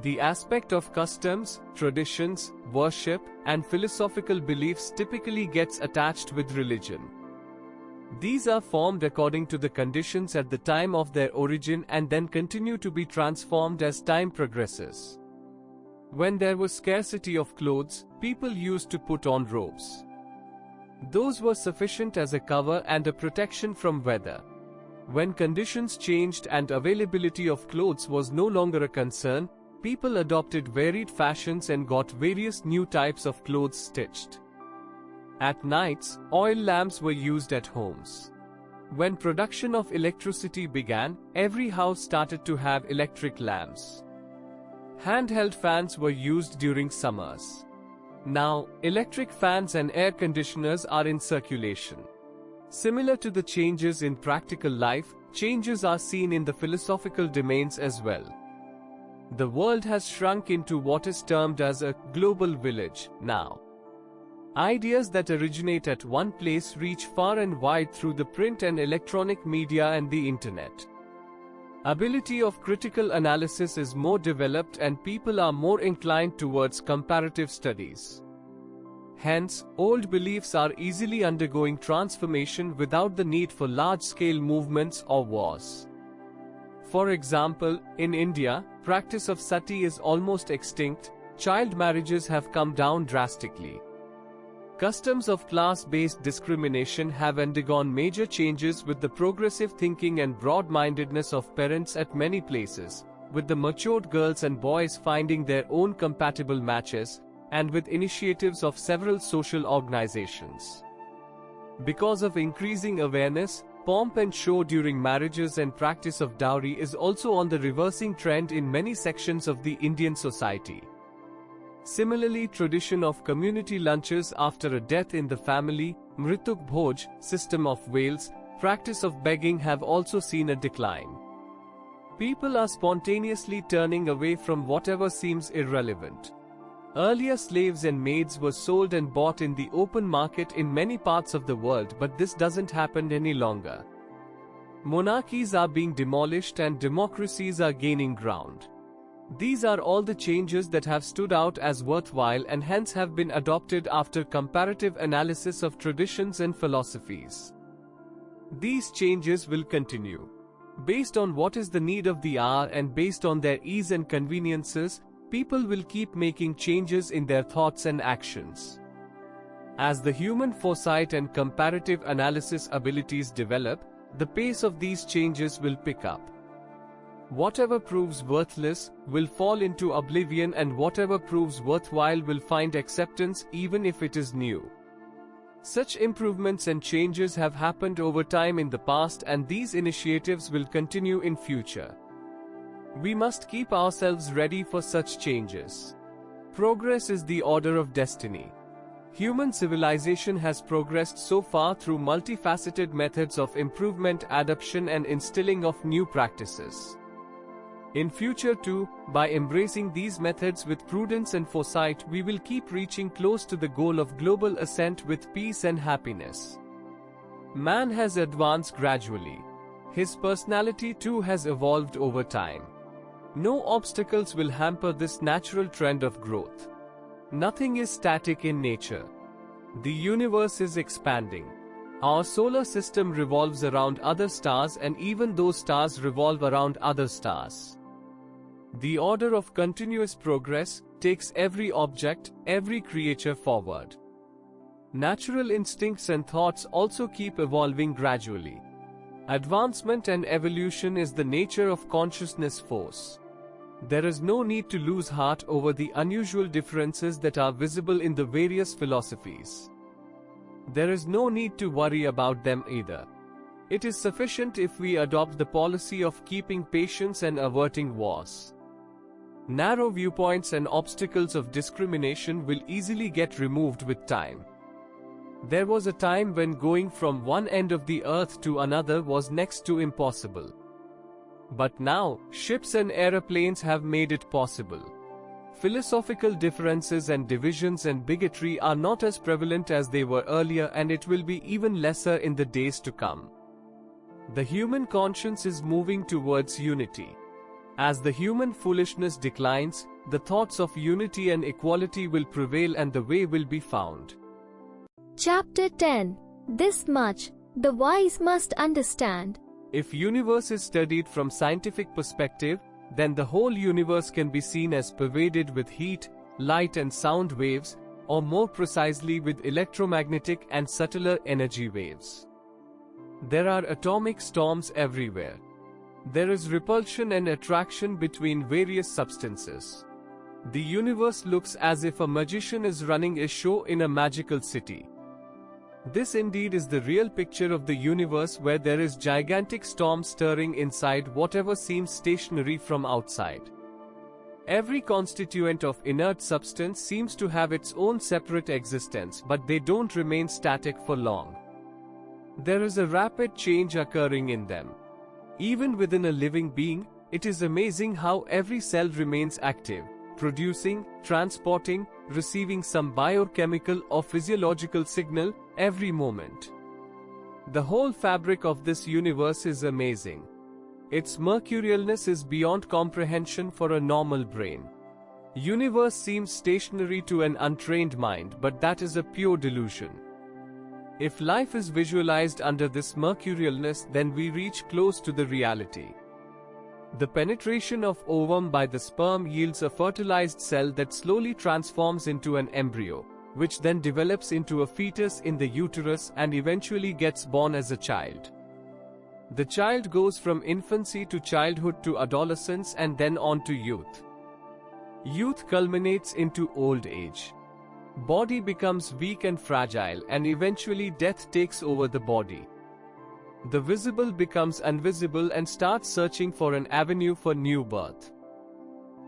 The aspect of customs, traditions, worship, and philosophical beliefs typically gets attached with religion. These are formed according to the conditions at the time of their origin and then continue to be transformed as time progresses. When there was scarcity of clothes, people used to put on robes. Those were sufficient as a cover and a protection from weather. When conditions changed and availability of clothes was no longer a concern, people adopted varied fashions and got various new types of clothes stitched. At nights, oil lamps were used at homes. When production of electricity began, every house started to have electric lamps. Handheld fans were used during summers. Now, electric fans and air conditioners are in circulation. Similar to the changes in practical life, changes are seen in the philosophical domains as well. The world has shrunk into what is termed as a global village now. Ideas that originate at one place reach far and wide through the print and electronic media and the internet. Ability of critical analysis is more developed and people are more inclined towards comparative studies. Hence, old beliefs are easily undergoing transformation without the need for large-scale movements or wars. For example, in India, practice of sati is almost extinct, child marriages have come down drastically. Customs of class-based discrimination have undergone major changes with the progressive thinking and broad-mindedness of parents at many places, with the matured girls and boys finding their own compatible matches, and with initiatives of several social organizations. Because of increasing awareness, pomp and show during marriages and practice of dowry is also on the reversing trend in many sections of the Indian society. Similarly, tradition of community lunches after a death in the family, Mrituk Bhoj, system of Wales, practice of begging have also seen a decline. People are spontaneously turning away from whatever seems irrelevant. Earlier slaves and maids were sold and bought in the open market in many parts of the world, but this doesn't happen any longer. Monarchies are being demolished and democracies are gaining ground. These are all the changes that have stood out as worthwhile and hence have been adopted after comparative analysis of traditions and philosophies. These changes will continue. Based on what is the need of the hour and based on their ease and conveniences, people will keep making changes in their thoughts and actions. As the human foresight and comparative analysis abilities develop, the pace of these changes will pick up. Whatever proves worthless will fall into oblivion, and whatever proves worthwhile will find acceptance even if it is new. Such improvements and changes have happened over time in the past, and these initiatives will continue in future. We must keep ourselves ready for such changes. Progress is the order of destiny. Human civilization has progressed so far through multifaceted methods of improvement, adoption, and instilling of new practices. In future too, by embracing these methods with prudence and foresight, we will keep reaching close to the goal of global ascent with peace and happiness. Man has advanced gradually. His personality too has evolved over time. No obstacles will hamper this natural trend of growth. Nothing is static in nature. The universe is expanding. Our solar system revolves around other stars, and even those stars revolve around other stars. The order of continuous progress takes every object, every creature forward. Natural instincts and thoughts also keep evolving gradually. Advancement and evolution is the nature of consciousness force. There is no need to lose heart over the unusual differences that are visible in the various philosophies. There is no need to worry about them either. It is sufficient if we adopt the policy of keeping patience and averting wars. Narrow viewpoints and obstacles of discrimination will easily get removed with time. There was a time when going from one end of the earth to another was next to impossible. But now, ships and aeroplanes have made it possible. Philosophical differences and divisions and bigotry are not as prevalent as they were earlier, and it will be even lesser in the days to come. The human conscience is moving towards unity. As the human foolishness declines, the thoughts of unity and equality will prevail and the way will be found. Chapter 10. This much, the wise must understand. If universe is studied from scientific perspective, then the whole universe can be seen as pervaded with heat, light and sound waves, or more precisely with electromagnetic and subtler energy waves. There are atomic storms everywhere. There is repulsion and attraction between various substances. The universe looks as if a magician is running a show in a magical city. This indeed is the real picture of the universe, where there is gigantic storm stirring inside whatever seems stationary from outside. Every constituent of inert substance seems to have its own separate existence, but they don't remain static for long. There is a rapid change occurring in them. Even within a living being, it is amazing how every cell remains active, producing, transporting, receiving some biochemical or physiological signal every moment. The whole fabric of this universe is amazing. Its mercurialness is beyond comprehension for a normal brain. Universe seems stationary to an untrained mind, but that is a pure delusion. If life is visualized under this mercurialness, then we reach close to the reality. The penetration of ovum by the sperm yields a fertilized cell that slowly transforms into an embryo, which then develops into a fetus in the uterus and eventually gets born as a child. The child goes from infancy to childhood to adolescence and then on to youth. Youth culminates into old age. Body becomes weak and fragile, and eventually death takes over the body. The visible becomes invisible and starts searching for an avenue for new birth.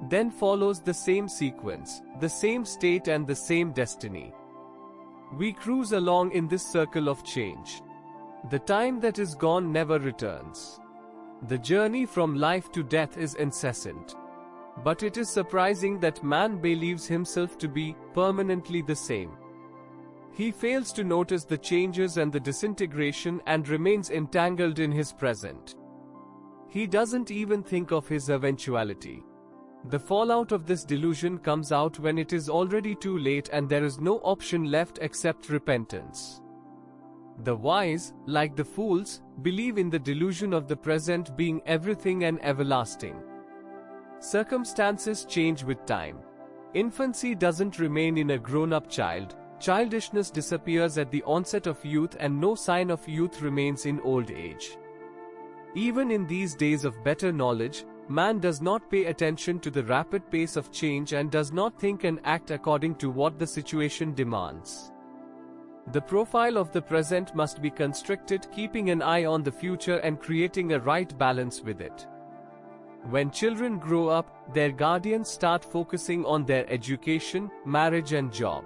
Then follows the same sequence, the same state and the same destiny. We cruise along in this circle of change. The time that is gone never returns. The journey from life to death is incessant. But it is surprising that man believes himself to be permanently the same. He fails to notice the changes and the disintegration and remains entangled in his present. He doesn't even think of his eventuality. The fallout of this delusion comes out when it is already too late and there is no option left except repentance. The wise, like the fools, believe in the delusion of the present being everything and everlasting. Circumstances change with time. Infancy doesn't remain in a grown-up child, childishness disappears at the onset of youth, and no sign of youth remains in old age. Even in these days of better knowledge, man does not pay attention to the rapid pace of change and does not think and act according to what the situation demands. The profile of the present must be constricted, keeping an eye on the future and creating a right balance with it. When children grow up, their guardians start focusing on their education, marriage and job.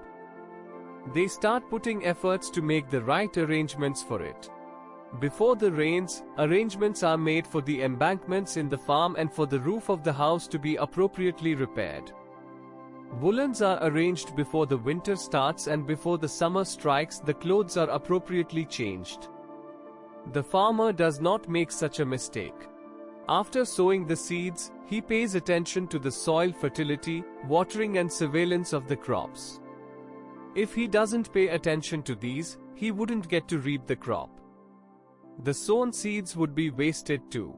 They start putting efforts to make the right arrangements for it. Before the rains, arrangements are made for the embankments in the farm and for the roof of the house to be appropriately repaired. Woolens are arranged before the winter starts, and before the summer strikes, the clothes are appropriately changed. The farmer does not make such a mistake. After sowing the seeds, he pays attention to the soil fertility, watering and surveillance of the crops. If he doesn't pay attention to these, he wouldn't get to reap the crop. The sown seeds would be wasted too.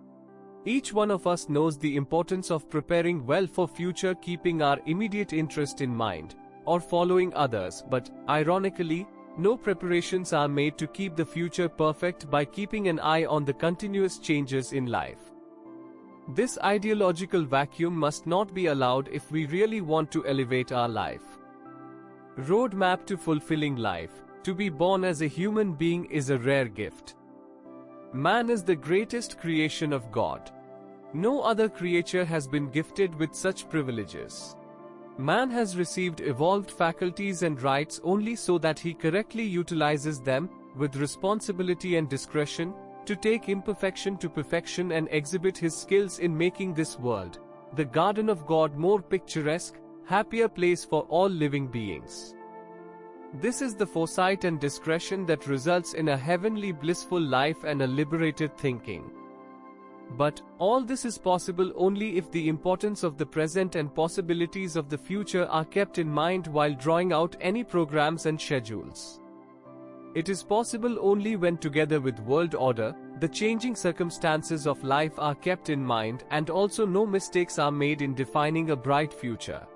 Each one of us knows the importance of preparing well for future, keeping our immediate interest in mind, or following others, but, ironically, no preparations are made to keep the future perfect by keeping an eye on the continuous changes in life. This ideological vacuum must not be allowed if we really want to elevate our life. Roadmap to fulfilling life. To be born as a human being is a rare gift. Man is the greatest creation of God. No other creature has been gifted with such privileges. Man has received evolved faculties and rights only so that he correctly utilizes them, with responsibility and discretion, to take imperfection to perfection and exhibit his skills in making this world, the garden of God, more picturesque, happier place for all living beings. This is the foresight and discretion that results in a heavenly blissful life and a liberated thinking. But all this is possible only if the importance of the present and possibilities of the future are kept in mind while drawing out any programs and schedules. It is possible only when, together with world order, the changing circumstances of life are kept in mind, and also no mistakes are made in defining a bright future.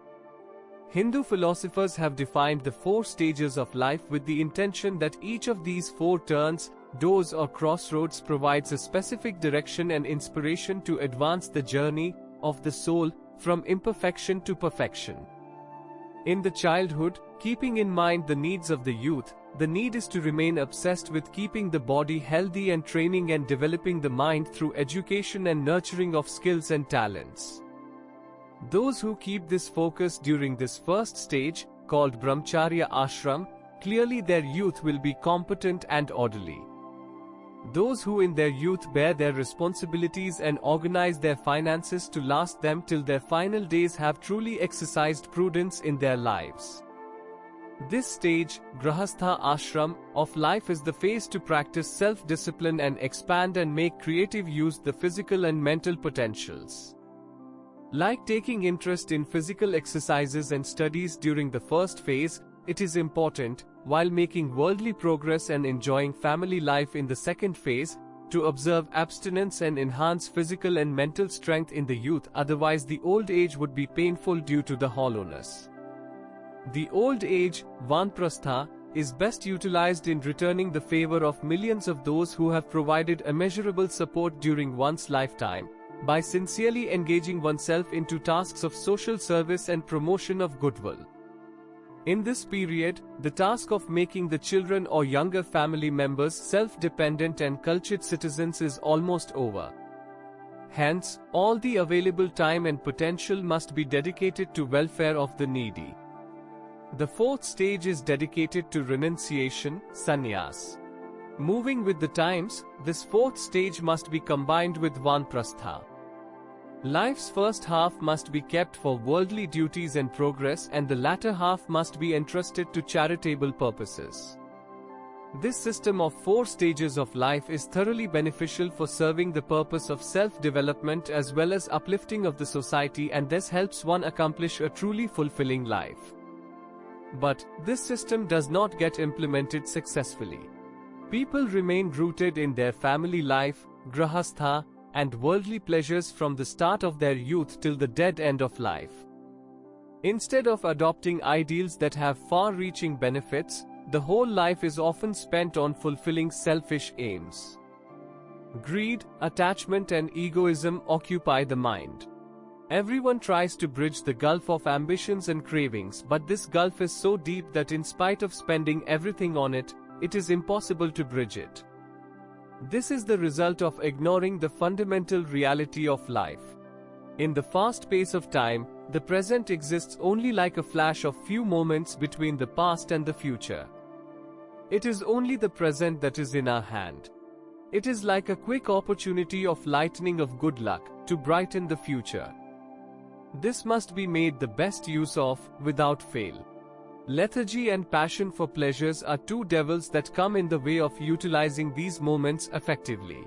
Hindu philosophers have defined the 4 stages of life with the intention that each of these 4 turns, doors or crossroads provides a specific direction and inspiration to advance the journey of the soul from imperfection to perfection. In the childhood, keeping in mind the needs of the youth, the need is to remain obsessed with keeping the body healthy and training and developing the mind through education and nurturing of skills and talents. Those who keep this focus during this first stage, called Brahmacharya Ashram, clearly their youth will be competent and orderly. Those who in their youth bear their responsibilities and organize their finances to last them till their final days have truly exercised prudence in their lives. This stage, Grahastha Ashram, of life is the phase to practice self-discipline and expand and make creative use the physical and mental potentials. Like taking interest in physical exercises and studies during the first phase, it is important, while making worldly progress and enjoying family life in the second phase, to observe abstinence and enhance physical and mental strength in the youth, otherwise the old age would be painful due to the hollowness. The old age, Vanprastha, is best utilized in returning the favor of millions of those who have provided immeasurable support during one's lifetime, by sincerely engaging oneself into tasks of social service and promotion of goodwill. In this period, the task of making the children or younger family members self-dependent and cultured citizens is almost over. Hence, all the available time and potential must be dedicated to welfare of the needy. The fourth stage is dedicated to renunciation, sannyas. Moving with the times, this fourth stage must be combined with vanaprastha. Life's first half must be kept for worldly duties and progress, and the latter half must be entrusted to charitable purposes. This system of 4 stages of life is thoroughly beneficial for serving the purpose of self-development as well as uplifting of the society, and thus helps one accomplish a truly fulfilling life. But this system does not get implemented successfully. People remain rooted in their family life, grahastha, and worldly pleasures from the start of their youth till the dead end of life. Instead of adopting ideals that have far-reaching benefits, the whole life is often spent on fulfilling selfish aims. Greed, attachment and egoism occupy the mind. Everyone tries to bridge the gulf of ambitions and cravings, but this gulf is so deep that in spite of spending everything on it, it is impossible to bridge it. This is the result of ignoring the fundamental reality of life. In the fast pace of time, the present exists only like a flash of few moments between the past and the future. It is only the present that is in our hand. It is like a quick opportunity of lightning of good luck to brighten the future. This must be made the best use of, without fail. Lethargy and passion for pleasures are 2 devils that come in the way of utilizing these moments effectively.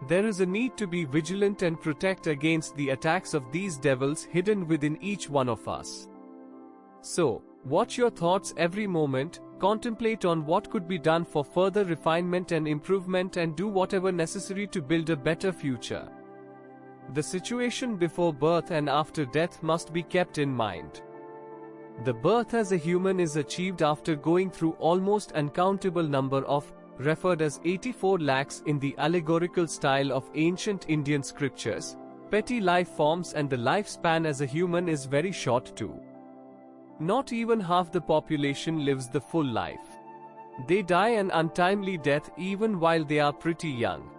There is a need to be vigilant and protect against the attacks of these devils hidden within each one of us. So, watch your thoughts every moment, contemplate on what could be done for further refinement and improvement, and do whatever necessary to build a better future. The situation before birth and after death must be kept in mind. The birth as a human is achieved after going through almost uncountable number of, referred as 84 lakhs in the allegorical style of ancient Indian scriptures, petty life forms, and the lifespan as a human is very short too. Not even half the population lives the full life. They die an untimely death even while they are pretty young.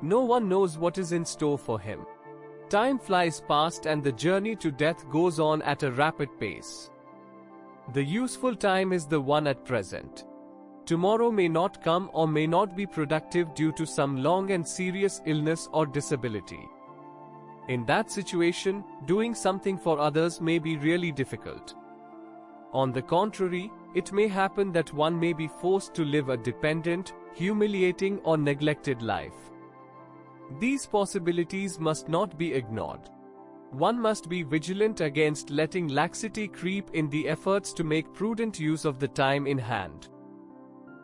No one knows what is in store for him. Time flies past and the journey to death goes on at a rapid pace. The useful time is the one at present. Tomorrow may not come or may not be productive due to some long and serious illness or disability. In that situation, doing something for others may be really difficult. On the contrary, it may happen that one may be forced to live a dependent, humiliating or neglected life. These possibilities must not be ignored. One must be vigilant against letting laxity creep in the efforts to make prudent use of the time in hand.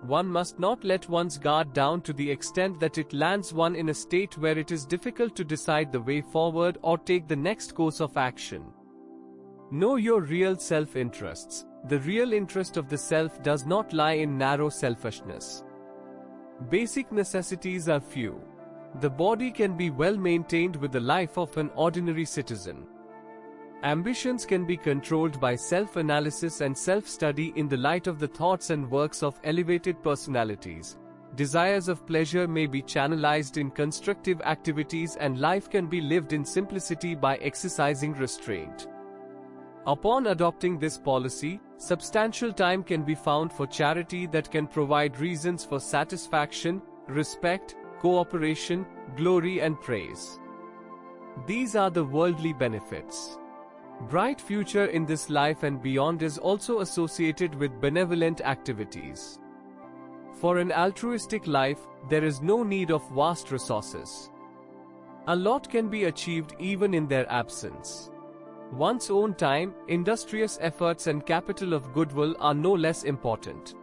One must not let one's guard down to the extent that it lands one in a state where it is difficult to decide the way forward or take the next course of action. Know your real self-interests. The real interest of the self does not lie in narrow selfishness. Basic necessities are few. The body can be well maintained with the life of an ordinary citizen. Ambitions can be controlled by self-analysis and self-study in the light of the thoughts and works of elevated personalities. Desires of pleasure may be channelized in constructive activities, and life can be lived in simplicity by exercising restraint. Upon adopting this policy, substantial time can be found for charity that can provide reasons for satisfaction, respect, cooperation, glory and praise. These are the worldly benefits. Bright future in this life and beyond is also associated with benevolent activities. For an altruistic life, there is no need of vast resources. A lot can be achieved even in their absence. One's own time, industrious efforts and capital of goodwill are no less important.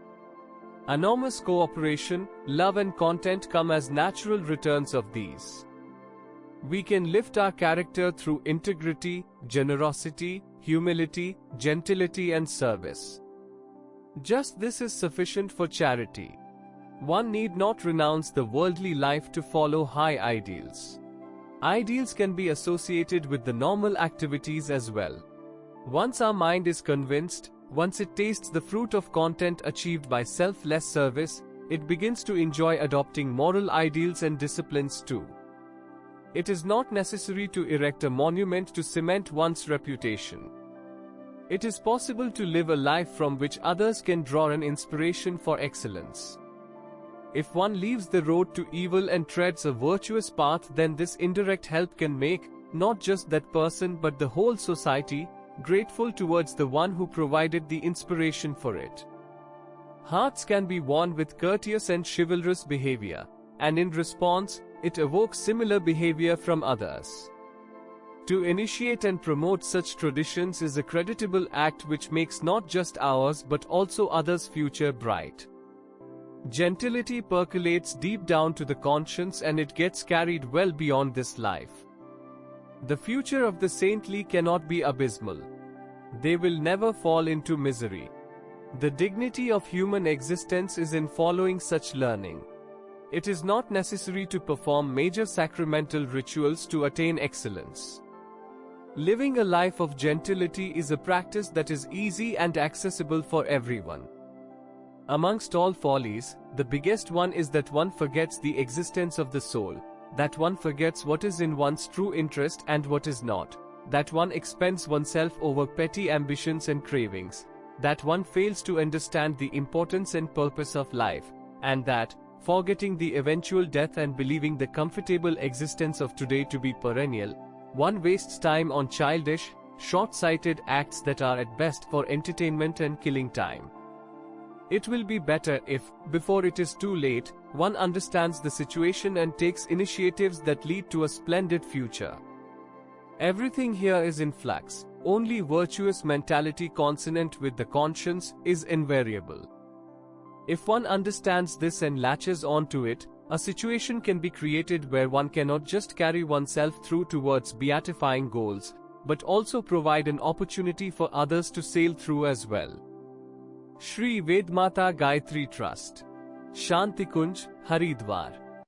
Enormous cooperation, love and content come as natural returns of these. We can lift our character through integrity, generosity, humility, gentility and service. Just this is sufficient for charity. One need not renounce the worldly life to follow high ideals. Ideals can be associated with the normal activities as well. Once our mind is convinced, Once it tastes the fruit of content achieved by selfless service, it begins to enjoy adopting moral ideals and disciplines too. It is not necessary to erect a monument to cement one's reputation. It is possible to live a life from which others can draw an inspiration for excellence. If one leaves the road to evil and treads a virtuous path, then this indirect help can make, not just that person but the whole society, grateful towards the one who provided the inspiration for it. Hearts can be won with courteous and chivalrous behavior, and in response, it evokes similar behavior from others. To initiate and promote such traditions is a creditable act which makes not just ours but also others' future bright. Gentility percolates deep down to the conscience and it gets carried well beyond this life. The future of the saintly cannot be abysmal. They will never fall into misery. The dignity of human existence is in following such learning. It is not necessary to perform major sacramental rituals to attain excellence. Living a life of gentility is a practice that is easy and accessible for everyone. Amongst all follies, the biggest one is that one forgets the existence of the soul, that one forgets what is in one's true interest and what is not, that one expends oneself over petty ambitions and cravings, that one fails to understand the importance and purpose of life, and that, forgetting the eventual death and believing the comfortable existence of today to be perennial, one wastes time on childish, short-sighted acts that are at best for entertainment and killing time. It will be better if, before it is too late, one understands the situation and takes initiatives that lead to a splendid future. Everything here is in flux. Only virtuous mentality consonant with the conscience is invariable. If one understands this and latches onto it, a situation can be created where one cannot just carry oneself through towards beatifying goals, but also provide an opportunity for others to sail through as well. Shri Vedmata Gayatri Trust, Shantikunj, Haridwar.